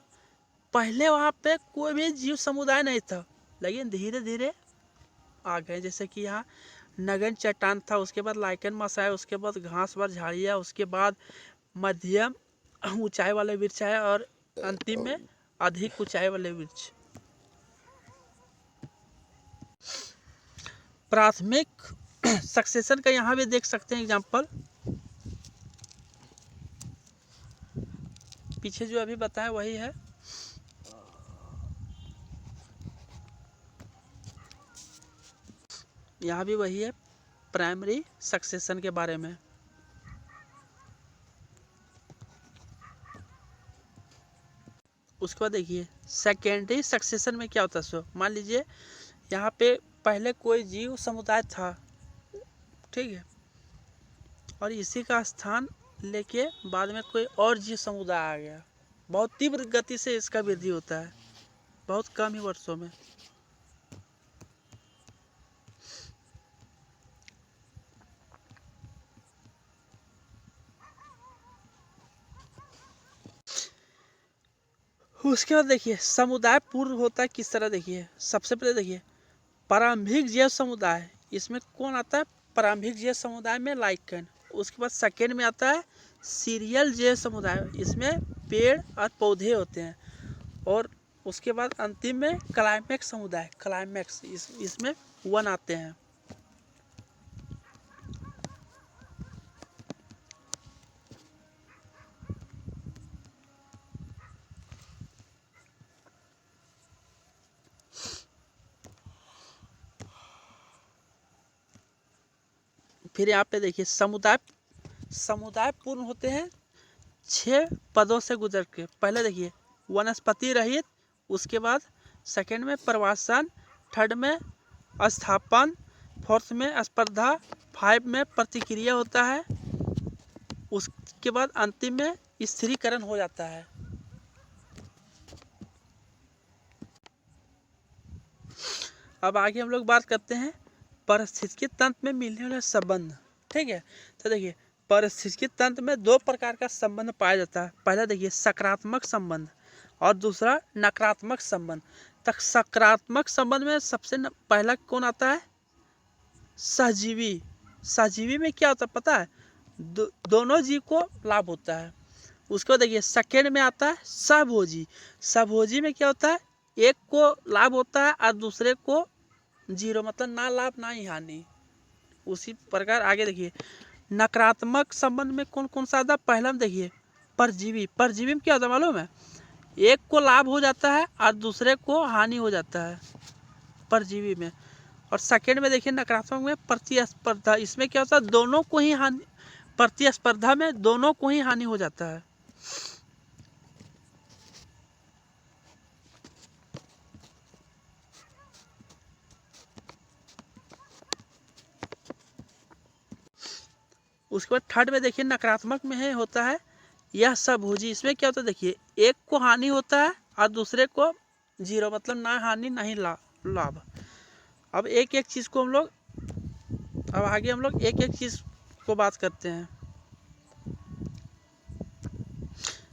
पहले वहाँ पे कोई भी जीव समुदाय नहीं था, लेकिन धीरे धीरे आ गए। जैसे कि यहाँ नगण्य चट्टान था, उसके बाद लाइकेन मॉस आया, उसके बाद घास व झाड़ियाँ, उसके बाद मध्यम ऊंचाई वाले वृक्ष आए और अंतिम में अधिक ऊंचाई वाले वृक्ष। प्राथमिक सक्सेशन का यहाँ भी देख सकते हैं एग्जाम्पल। पीछे जो अभी बताया वही है। यहाँ भी वही है प्राइमरी सक्सेशन के बारे में। उसके बाद देखिए सेकेंडरी सक्सेशन में क्या होता है। सो मान लीजिए यहाँ पे पहले कोई जीव समुदाय था, ठीक है, और इसी का स्थान लेके बाद में कोई और जीव समुदाय आ गया। बहुत तीव्र गति से इसका वृद्धि होता है, बहुत कम ही वर्षों में। उसके बाद देखिए समुदाय पूर्ण होता है किस तरह। देखिए सबसे पहले देखिए प्रारंभिक जैव समुदाय, इसमें कौन आता है, प्रारंभिक जैव समुदाय में लाइकेन। उसके बाद सेकेंड में आता है सीरियल जैव समुदाय, इसमें पेड़ और पौधे होते हैं। और उसके बाद अंतिम में क्लाइमेक्स समुदाय, क्लाइमेक्स इसमें वन आते हैं। फिर यहाँ पे देखिए समुदाय पूर्ण होते हैं 6 पदों से गुजर के। पहले देखिए वनस्पति रहित, उसके बाद सेकंड में प्रवासन, थर्ड में स्थापन, फोर्थ में स्पर्धा, 5 में प्रतिक्रिया होता है, उसके बाद अंतिम में स्थिरीकरण हो जाता है। अब आगे हम लोग बात करते हैं पारिस्थितिकी तंत्र में मिलने वाले संबंध, ठीक है। तो देखिए पारिस्थितिकी तंत्र में 2 प्रकार का संबंध पाया जाता है। पहला देखिए सकारात्मक संबंध और दूसरा नकारात्मक संबंध। तक सकारात्मक संबंध में सबसे पहला कौन आता है, सहजीवी। सहजीवी में क्या होता है पता है, दोनों जीव को लाभ होता है। उसको देखिए सेकेंड में आता है सहभोजी। सहभोजी में क्या होता है, एक को लाभ होता है और दूसरे को जीरो, मतलब ना लाभ ना ही हानि। उसी प्रकार आगे देखिए नकारात्मक संबंध में कौन कौन सा आता है। पहला में देखिए परजीवी। परजीवी में क्या होता है मालूम है, एक को लाभ हो जाता है और दूसरे को हानि हो जाता है परजीवी में। और सेकेंड में देखिए नकारात्मक में प्रतिस्पर्धा, इसमें क्या होता है दोनों को ही हानि, प्रतिस्पर्धा में दोनों को ही हानि हो जाता है। उसके बाद थर्ड में देखिए नकारात्मक में है होता है यह सबभोजी। इसमें क्या होता है देखिए एक को हानि होता है और दूसरे को जीरो, मतलब ना हानि ना ही लाभ। अब एक एक चीज़ को हम लोग, अब आगे हम लोग एक एक चीज़ को बात करते हैं।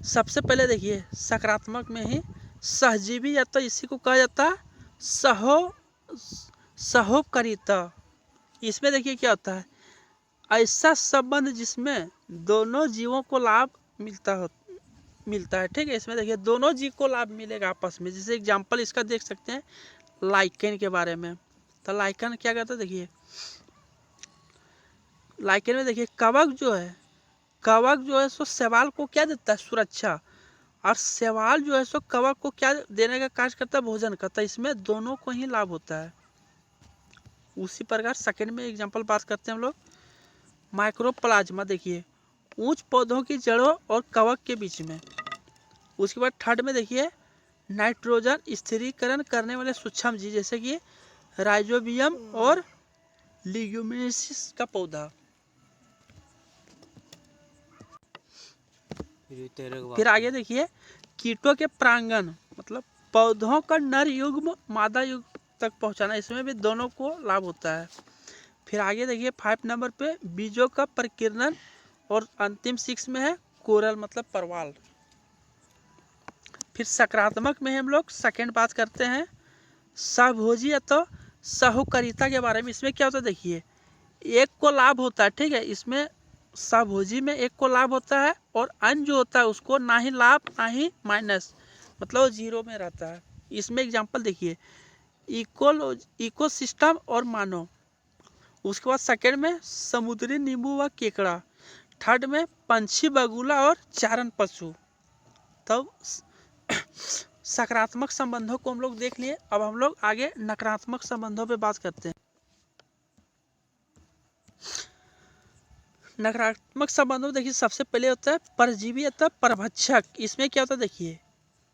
सबसे पहले देखिए सकारात्मक में ही सहजीवी, या तो इसी को कहा जाता है सहोकारिता, इसमें देखिए क्या होता है, ऐसा संबंध जिसमें दोनों जीवों को लाभ मिलता है। ठीक है, इसमें देखिए दोनों जीव को लाभ मिलेगा आपस में। जैसे एग्जांपल इसका देख सकते हैं लाइकेन के बारे में। तो लाइकेन क्या करता है, देखिए लाइकेन में देखिए कवक जो है सो शैवाल को क्या देता है, सुरक्षा, और शैवाल जो है सो कवक को क्या देने का कार्य करता है, भोजन करता है। इसमें दोनों को ही लाभ होता है। उसी प्रकार सेकंड में एग्जांपल बात करते हैं हम लोग माइक्रोप्लाज्मा। देखिए ऊंच पौधों की जड़ों और कवक के बीच में। उसके बाद थर्ड में देखिए नाइट्रोजन स्थिरीकरण करने वाले सूक्ष्म जीव, जैसे कि राइजोबियम और लिग्यूमिनेसिस का पौधा। फिर आगे देखिए कीटों के प्रांगण, मतलब पौधों का नर युग्म मादा युग्म तक पहुंचाना, इसमें भी दोनों को लाभ होता है। फिर आगे देखिए 5 नंबर पे बीजों का प्रकीर्णन, और अंतिम 6 में है कोरल मतलब परवाल। फिर सकारात्मक में हम लोग सेकंड बात करते हैं सहभोजी अथवा सहोकारिता के बारे में। इसमें क्या होता है, देखिए एक को लाभ होता है। ठीक है, इसमें सहभोजी में एक को लाभ होता है और अन्य जो होता है उसको ना ही लाभ ना ही माइनस, मतलब जीरो में रहता है। इसमें एग्जांपल देखिए इकोसिस्टम और मानव। उसके बाद सेकंड में समुद्री नींबू व केकड़ा। थर्ड में पंछी बगुला और चारण पशु। तब सकारात्मक संबंधों को हम लोग देख लिए। अब हम लोग आगे नकारात्मक संबंधों पे बात करते हैं। नकारात्मक संबंधों देखिए सबसे पहले होता है परजीवी अथवा परभक्षक। इसमें क्या होता है, देखिए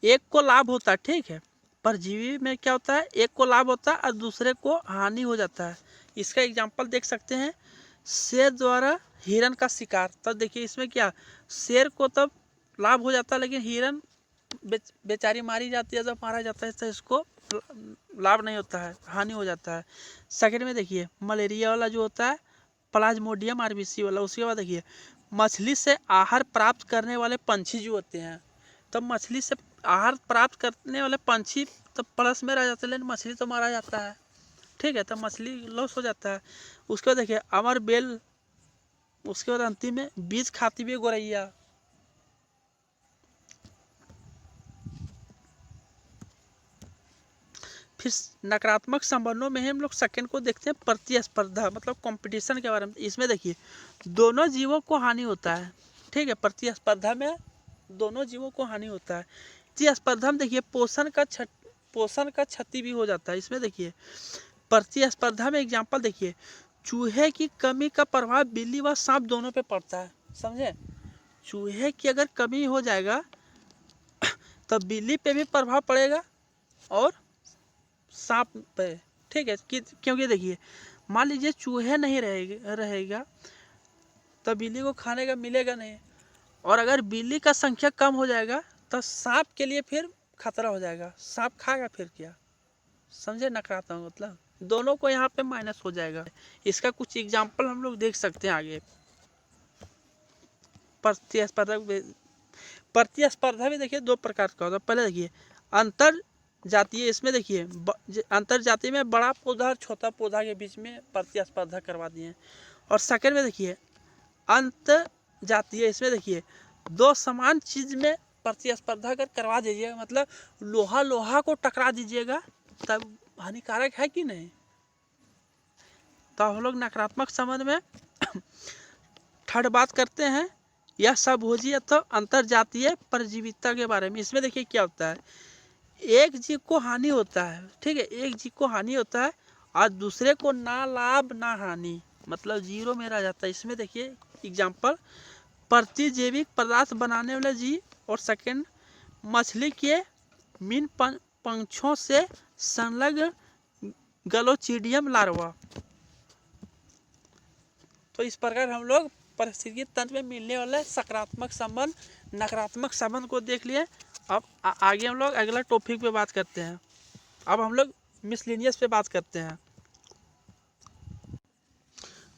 एक को लाभ होता है। ठीक है, परजीवी में क्या होता है, एक को लाभ होता है और दूसरे को हानि हो जाता है। इसका एग्जांपल देख सकते हैं शेर द्वारा हिरन का शिकार। तब देखिए इसमें क्या, शेर को तब लाभ हो जाता है लेकिन हिरन बेचारी मारी जाती है, जब मारा जाता है तो इसको लाभ नहीं होता है, हानि हो जाता है। सेकंड में देखिए मलेरिया वाला जो होता है प्लाज्मोडियम आरबीसी वाला। उसके बाद देखिए मछली से आहार प्राप्त करने वाले पंछी जो होते हैं, तब मछली से आहार प्राप्त करने वाले पंछी तो प्लस में रह जाते हैं, लेकिन मछली तो मारा जाता है। ठीक है, तब मछली लॉस हो जाता है। उसके बाद देखिए अमर बेल। उसके बाद अंतिम में बीज खाती हुई गोरैया। फिर नकारात्मक संबंधों में हम लोग सेकंड को देखते हैं प्रतिस्पर्धा, मतलब कंपटीशन के बारे में। इसमें देखिए दोनों जीवों को हानि होता है। ठीक है, प्रतिस्पर्धा में दोनों जीवों को हानि होता है। प्रतिस्पर्धा में देखिए पोषण का क्षति भी हो जाता है। इसमें देखिए प्रतिस्पर्धा में एग्जाम्पल देखिए चूहे की कमी का प्रभाव बिल्ली व सांप दोनों पे पड़ता है। समझे, चूहे की अगर कमी हो जाएगा तो बिल्ली पे भी प्रभाव पड़ेगा और सांप पे। ठीक है, क्योंकि देखिए मान लीजिए चूहे नहीं रहेगा तो बिल्ली को खाने का मिलेगा नहीं, और अगर बिल्ली का संख्या कम हो जाएगा तो सांप के लिए फिर खतरा हो जाएगा, सांप खाएगा फिर क्या। समझे नकारात्मक मतलब दोनों को यहाँ पे माइनस हो जाएगा। इसका कुछ एग्जाम्पल हम लोग देख सकते हैं आगे। प्रतिस्पर्धा भी देखिए दो प्रकार का होता है। पहले देखिए अंतर जातीय। इसमें देखिए अंतर जातीय में बड़ा पौधा और छोटा पौधा के बीच में प्रतिस्पर्धा करवा दिए। और सेकंड में देखिए अंतर जातीय। इसमें देखिए दो समान चीज में प्रतिस्पर्धा अगर करवा दीजिएगा, मतलब लोहा को टकरा दीजिएगा, तब हानिकारक है कि नहीं। तो हम लोग नकारात्मक संबंध में थर्ड बात करते हैं यह सबभोजी अथवा अंतर जातीय परजीविता के बारे में। इसमें देखिए क्या होता है, एक जीव को हानि होता है। ठीक है, एक जीव को हानि होता है और दूसरे को ना लाभ ना हानि, मतलब जीरो में रह जाता है। इसमें देखिए एग्जाम्पल प्रतिजैविक पदार्थ बनाने वाले जीव, और सेकंड मछली के मीन पंखों से संलग्न गलोचिडियम लार्वा। तो इस प्रकार हम लोग पारिस्थितिकी तंत्र में मिलने वाले सकारात्मक संबंध नकारात्मक संबंध को देख लिए। अब आगे हम लोग अगला टॉपिक पे बात करते हैं। अब हम लोग मिसलिनियस पे बात करते हैं।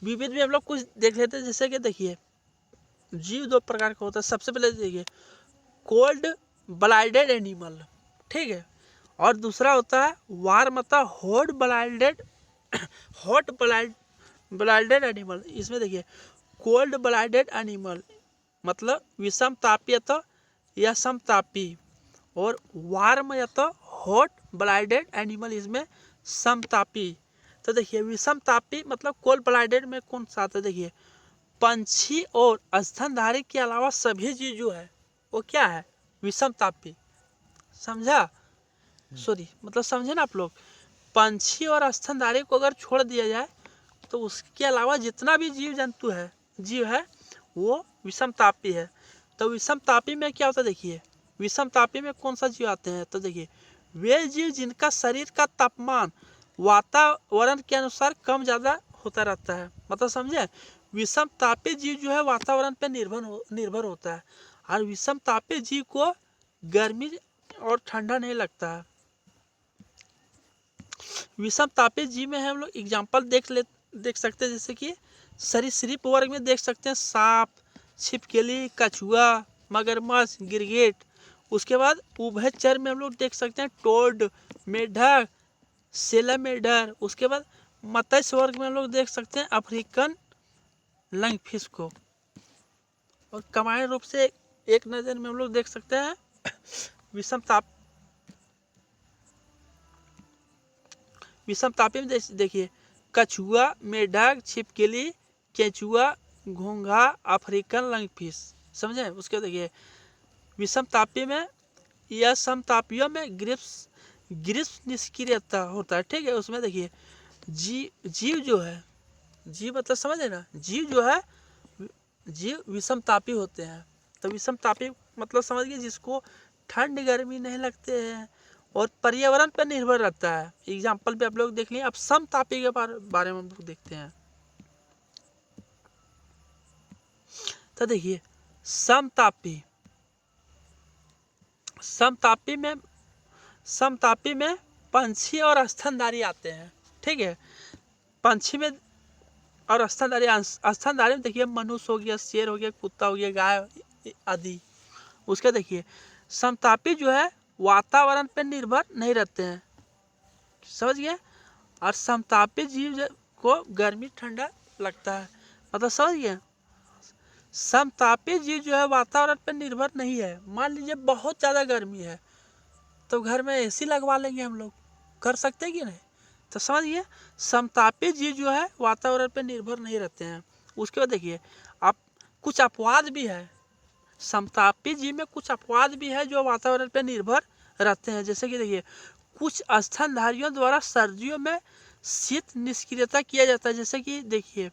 विविध में हम लोग कुछ देख लेते हैं, जैसे कि देखिए जीव दो प्रकार का होता है। सबसे पहले देखिए कोल्ड ब्लाइडेड एनिमल। ठीक है, और दूसरा होता है वार्म अथवा हॉट ब्लाइडेड हॉट ब्लाइडेड एनिमल, इसमें देखिए कोल्ड ब्लाइडेड एनिमल मतलब विषम तापी अथवा या समतापी, और वार्म या तो हॉट ब्लाइडेड एनिमल इसमें समतापी। तो देखिए विषम तापी मतलब कोल्ड ब्लाइडेड में कौन सा आता है, देखिए पंछी और स्तनधारी के अलावा सभी जीव जो है वो क्या है, विषम तापी। समझा, सॉरी मतलब समझे ना आप लोग। पंछी और स्तनधारी को अगर छोड़ दिया जाए तो उसके अलावा जितना भी जीव है वो विषम तापी है। तो विषम तापी में क्या होता है, देखिए विषम तापी में कौन सा जीव आते हैं, तो देखिए वे जीव जिनका शरीर का तापमान वातावरण के अनुसार कम ज़्यादा होता रहता है। मतलब समझे, विषम तापी जीव जो है वातावरण पर निर्भर होता है, और विषम तापी जीव को गर्मी और ठंडा नहीं लगता है। विषम तापी जीव में हम लोग एग्जाम्पल देख सकते हैं, जैसे कि सरीसृप वर्ग में देख सकते हैं सांप, छिपकली, कछुआ, मगरमच्छ, गिरगिट। उसके बाद उभयचर में हम लोग देख सकते हैं टोड, मेढक, सेलामेडर। उसके बाद मत्स्य वर्ग में हम लोग देख सकते हैं अफ्रीकन लंगफिश को। और कमांड रूप से एक नज़र में हम लोग देख सकते हैं विषम तापी में देखिए कछुआ, मेढक, छिपकली, केंचुआ, घोंघा, अफ्रीकन लंगफिश। समझे। उसके देखिए विषम तापी में या समतापियों में ग्रीष्म निष्क्रियता होता है, ठीक है। उसमें देखिए जीव जो है, जीव मतलब समझे ना, जीव विषम तापी होते हैं। तो विषम तापी मतलब समझिए जिसको ठंड गर्मी नहीं लगते हैं और पर्यावरण पर निर्भर रहता है। एग्जाम्पल भी आप लोग देख लिए। अब समतापी के बारे में हम लोग देखते हैं। तो देखिए समतापी में पंछी और स्तनधारी आते हैं, ठीक है। पंछी में और स्तनधारी में देखिए मनुष्य हो गया, शेर हो गया, कुत्ता हो गया, गाय आदि। उसके देखिए समतापी जो है वातावरण पर निर्भर नहीं रहते हैं, समझ गए। और समतापी जीव को गर्मी ठंडा लगता है, मतलब समझ गए। समतापी जीव जो है वातावरण पर निर्भर नहीं है। मान लीजिए बहुत ज़्यादा गर्मी है तो घर में एसी लगवा लेंगे हम लोग, कर सकते हैं कि नहीं। तो समझिए समतापी जीव जो है वातावरण पर निर्भर नहीं रहते हैं। उसके बाद देखिए आप कुछ अपवाद भी है, समतापी जीव में कुछ अपवाद भी है जो वातावरण पर निर्भर रहते हैं। जैसे कि देखिए कुछ स्तनधारियों द्वारा सर्दियों में शीत निष्क्रियता किया जाता है। जैसे कि देखिए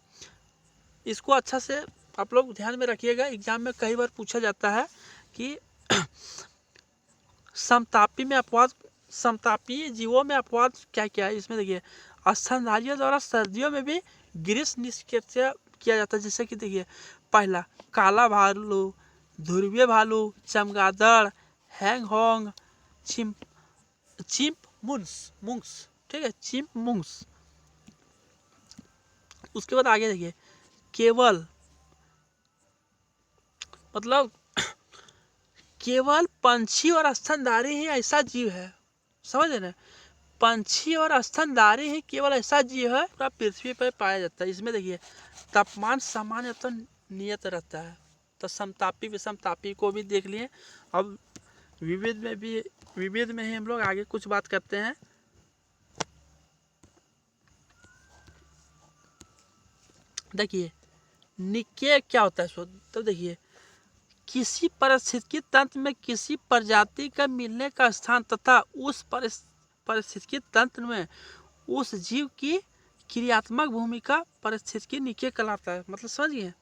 इसको अच्छा से आप लोग ध्यान में रखिएगा, एग्जाम में कई बार पूछा जाता है कि समतापी जीवों में अपवाद क्या क्या है। इसमें देखिए स्तनधारियों द्वारा सर्दियों में भी ग्रीष्म निष्क्रिय किया जाता है। जैसे कि देखिए पहला काला भालू, ध्रुवीय भालू, चमगादड़, हैंगहोंग, चिंप मुंग्स, ठीक है, चिंप मुंग्स। उसके बाद आगे देखिए केवल मतलब केवल पंछी और स्तनधारी ही ऐसा जीव है, समझे ना। पंछी और स्तनधारी ही केवल ऐसा जीव है पूरा पृथ्वी पर पाया जाता है। इसमें देखिए तापमान सामान्य तो नियत रहता है। तो समतापी विषमतापी को भी देख लिए। अब विविध में ही हम लोग आगे कुछ बात करते हैं। देखिए निक्य क्या होता है, तो देखिए किसी पारिस्थितिकी तंत्र में किसी प्रजाति का मिलने का स्थान तथा उस पारिस्थितिकी तंत्र में उस जीव की क्रियात्मक भूमिका पारिस्थितिकी निक्य कहलाता है। मतलब समझिए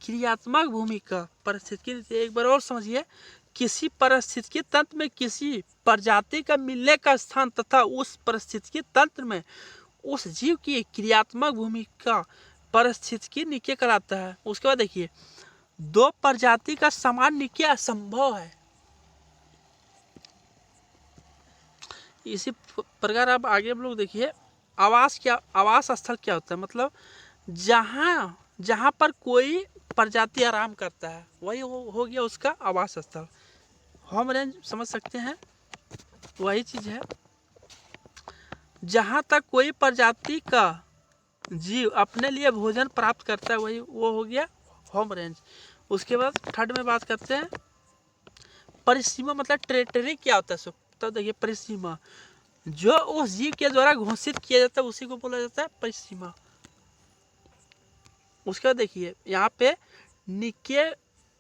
क्रियात्मक भूमिका पारिस्थितिकी, एक बार और समझिए, किसी पारिस्थितिकी तंत्र में किसी प्रजाति का मिलने का स्थान तथा उस पारिस्थितिकी तंत्र में उस जीव की क्रियात्मक भूमिका पारिस्थितिकी निक्य कहलाता है। उसके बाद देखिए दो प्रजाति का समान निक्य असंभव है। इसी प्रकार अब आगे हम लोग देखिए आवास स्थल क्या होता है। मतलब जहाँ पर कोई प्रजाति आराम करता है वही हो गया उसका आवास स्थल। होम रेंज समझ सकते हैं, वही चीज़ है जहाँ तक कोई प्रजाति का जीव अपने लिए भोजन प्राप्त करता है वही वो हो गया होम रेंज। उसके बाद थर्ड में बात करते हैं परिसीमा, मतलब टेरिटरी क्या होता है सो। तो देखिए परिसीमा जो उस जीव के द्वारा घोषित किया जाता है उसी को बोला जाता है परिसीमा। उसके बाद देखिए यहाँ पे निके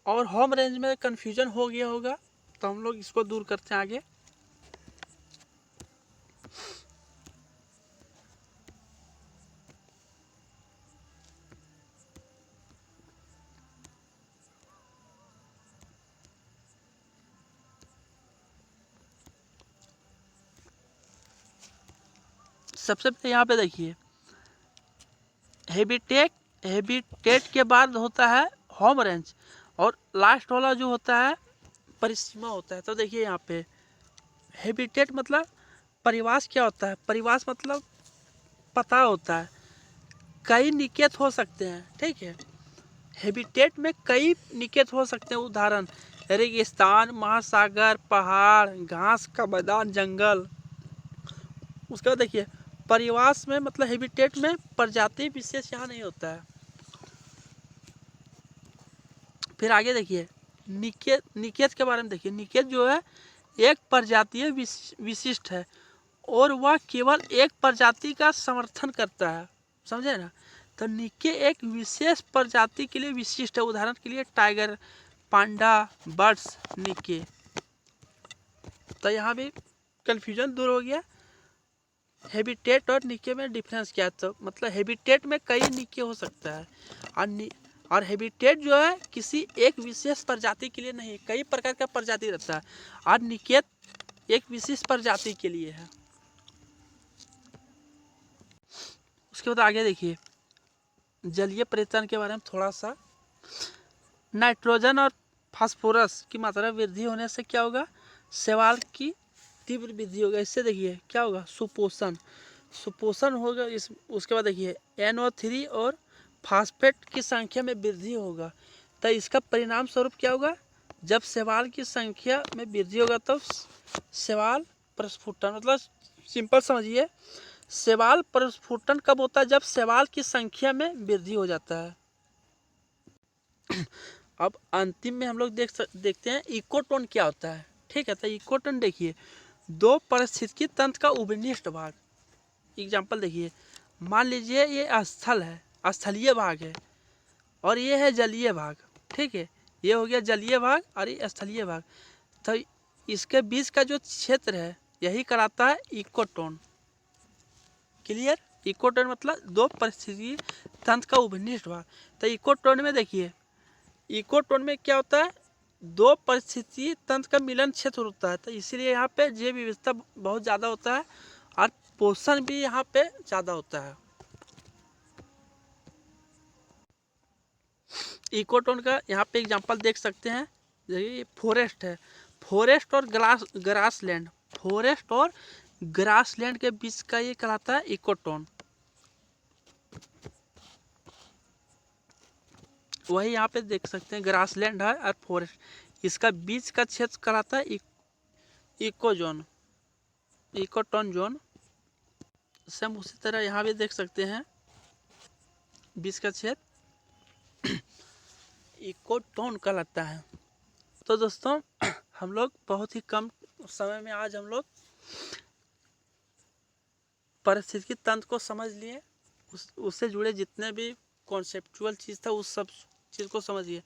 और होम रेंज में कंफ्यूजन हो गया होगा, तो हम लोग इसको दूर करते हैं आगे। सबसे पहले यहाँ पे देखिए हैबिटेट के बाद होता है होम रेंज और लास्ट वाला जो होता है परिसीमा होता है। तो देखिए यहाँ पे हैबिटेट मतलब परिवास क्या होता है, परिवास मतलब पता होता है, कई निकेत हो सकते हैं, ठीक है। हैबिटेट में कई निकेत हो सकते हैं, उदाहरण रेगिस्तान, महासागर, पहाड़, घास का मैदान, जंगल। उसके बाद देखिए परिवास में मतलब हैबिटेट में प्रजाति विशेष यहाँ नहीं होता है। फिर आगे देखिए निकेत के बारे में देखिए, निकेत जो है एक प्रजातीय विशिष्ट है और वह केवल एक प्रजाति का समर्थन करता है, समझे ना। तो निके एक विशेष प्रजाति के लिए विशिष्ट है, उदाहरण के लिए टाइगर, पांडा, बर्ड्स, निके। तो यहाँ भी कंफ्यूजन दूर हो गया। हैबिटेट और निके में डिफरेंस क्या है, तो मतलब हैबिटेट में कई निके हो सकता है और हैबिटेट जो है किसी एक विशेष प्रजाति के लिए नहीं, कई प्रकार का प्रजाति रहता है, और निकेत एक विशेष प्रजाति के लिए है। उसके बाद आगे देखिए जलीय पर्यावरण के बारे में थोड़ा सा। नाइट्रोजन और फास्फोरस की मात्रा वृद्धि होने से क्या होगा, शैवाल की तीव्र वृद्धि होगा। इससे देखिए क्या होगा, सुपोषण होगा। उसके बाद देखिए NO3 और फास्फेट की संख्या में वृद्धि होगा। तो इसका परिणाम स्वरूप क्या होगा, जब शैवाल की संख्या में वृद्धि होगा तब शैवाल प्रस्फुटन, मतलब सिंपल समझिए शैवाल प्रस्फुटन कब होता है, जब शैवाल की संख्या में वृद्धि हो जाता है। अब अंतिम में हम लोग देखते हैं इकोटोन क्या होता है, ठीक है। तो इकोटोन देखिए दो पारिस्थितिकी तंत्र का उभयनिष्ठ भाग। एग्जाम्पल देखिए मान लीजिए ये स्थल है, स्थलीय भाग है, और ये है जलीय भाग, ठीक है। ये हो गया जलीय भाग और ये स्थलीय भाग। तो इसके बीच का जो क्षेत्र है यही कराता है इकोटोन। क्लियर, इकोटोन मतलब दो पारिस्थितिकी तंत्र का उभयनिष्ठ भाग। तो इकोटोन में देखिए इकोटोन में क्या होता है, दो पारिस्थितिकी तंत्र का मिलन क्षेत्र होता है। तो इसीलिए यहाँ पे जैव विविधता बहुत ज़्यादा होता है और पोषण भी यहाँ पे ज़्यादा होता है। इकोटोन का यहाँ पे एग्जांपल देख सकते हैं, देखिए फॉरेस्ट है, फॉरेस्ट और ग्रासलैंड, फॉरेस्ट और ग्रासलैंड के बीच का ये कहलाता है इकोटोन। वही यहाँ पे देख सकते हैं ग्रासलैंड है और फॉरेस्ट, इसका बीच का क्षेत्र कहलाता है इकोजोन, इकोटोन जोन। सेम उसी तरह यहाँ भी देख सकते हैं बीच का क्षेत्र इकोटोन कहलाता है। तो दोस्तों हम लोग बहुत ही कम समय में आज हम लोग पारिस्थितिकी तंत्र को समझ लिए, उससे जुड़े जितने भी कॉन्सेप्चुअल चीज़ था उस सब चीज़ को समझिए,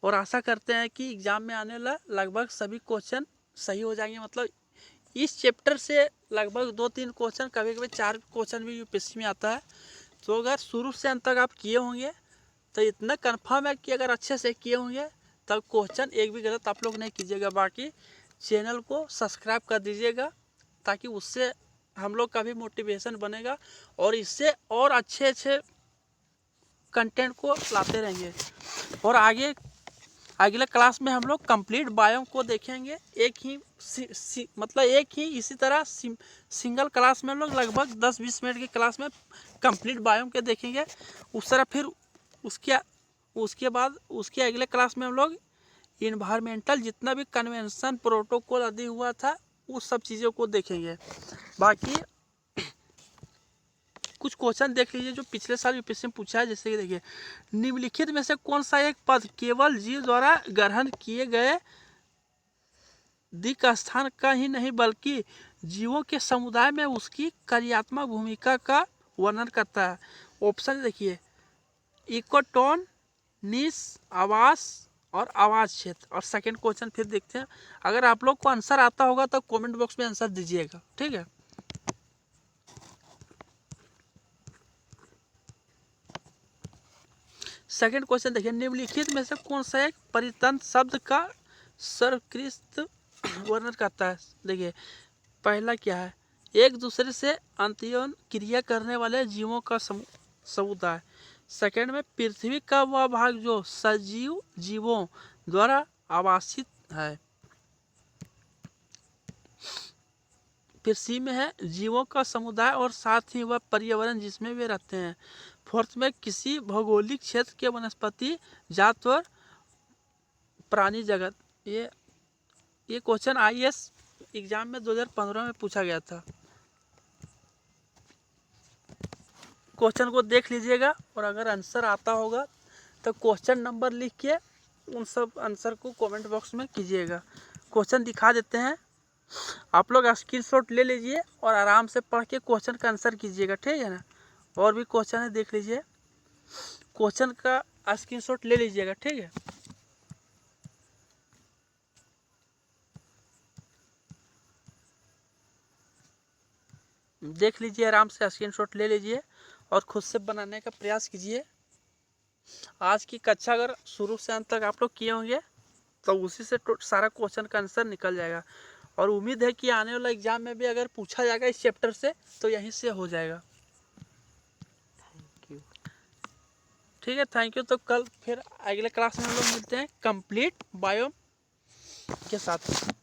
और आशा करते हैं कि एग्ज़ाम में आने वाला लगभग सभी क्वेश्चन सही हो जाएंगे। मतलब इस चैप्टर से लगभग 2-3 क्वेश्चन, कभी कभी 4 क्वेश्चन भी यूपीएससी में आता है। तो अगर शुरू से अंत तक आप किए होंगे तो इतना कंफर्म है कि अगर अच्छे से किए होंगे तब क्वेश्चन एक भी गलत आप लोग नहीं कीजिएगा। बाकी चैनल को सब्सक्राइब कर दीजिएगा ताकि उससे हम लोग का भी मोटिवेशन बनेगा और इससे और अच्छे अच्छे कंटेंट को लाते रहेंगे। और अगले क्लास में हम लोग कंप्लीट बायोम को देखेंगे। एक ही मतलब एक ही इसी तरह सिंगल क्लास में हम लोग लगभग 10-20 मिनट की क्लास में कंप्लीट बायोम के देखेंगे। उस तरह फिर उसके बाद उसके अगले क्लास में हम लोग इन्वायरमेंटल जितना भी कन्वेंशन प्रोटोकॉल आदि हुआ था उस सब चीज़ों को देखेंगे। बाकी कुछ क्वेश्चन देख लीजिए जो पिछले साल यूपीएससी में पूछा है। जैसे कि देखिए, निम्नलिखित में से कौन सा एक पद केवल जीव द्वारा ग्रहण किए गए दिक स्थान का ही नहीं बल्कि जीवों के समुदाय में उसकी कार्यात्मक भूमिका का वर्णन करता है। ऑप्शन देखिए, इकोटोन, निश, आवास और आवाज क्षेत्र। और सेकंड क्वेश्चन फिर देखते हैं। अगर आप लोग को आंसर आता होगा तो कमेंट बॉक्स में आंसर दीजिएगा, ठीक है। सेकंड क्वेश्चन देखिए, निम्नलिखित में से कौन सा एक परितंत्र शब्द का सर्वकृत वर्णन करता है। देखिए, पहला क्या है, एक दूसरे से अंतयोन क्रिया करने वाले जीवों का समुदाय। सेकंड में, पृथ्वी का वह भाग जो सजीव जीवों द्वारा आवासित है। फिर सी में है, जीवों का समुदाय और साथ ही वह पर्यावरण जिसमें वे रहते हैं। फोर्थ में, किसी भौगोलिक क्षेत्र के वनस्पति जात और प्राणी जगत। ये क्वेश्चन आईएएस एग्जाम में 2015 में पूछा गया था। क्वेश्चन को देख लीजिएगा और अगर आंसर आता होगा तो क्वेश्चन नंबर लिख के उन सब आंसर को कमेंट बॉक्स में कीजिएगा। क्वेश्चन दिखा देते हैं, आप लोग स्क्रीनशॉट ले लीजिए और आराम से पढ़ के क्वेश्चन का आंसर कीजिएगा, ठीक है ना। और भी क्वेश्चन है, देख लीजिए, क्वेश्चन का स्क्रीनशॉट ले लीजिएगा, ठीक है। देख लीजिए, आराम से स्क्रीनशॉट ले लीजिए और खुद से बनाने का प्रयास कीजिए। आज की कक्षा अगर शुरू से अंत तक आप लोग किए होंगे तो उसी से सारा क्वेश्चन का आंसर निकल जाएगा। और उम्मीद है कि आने वाला एग्जाम में भी अगर पूछा जाएगा इस चैप्टर से तो यहीं से हो जाएगा। थैंक यू, ठीक है, थैंक यू। तो कल फिर अगले क्लास में हम लोग मिलते हैं कंप्लीट बायो के साथ।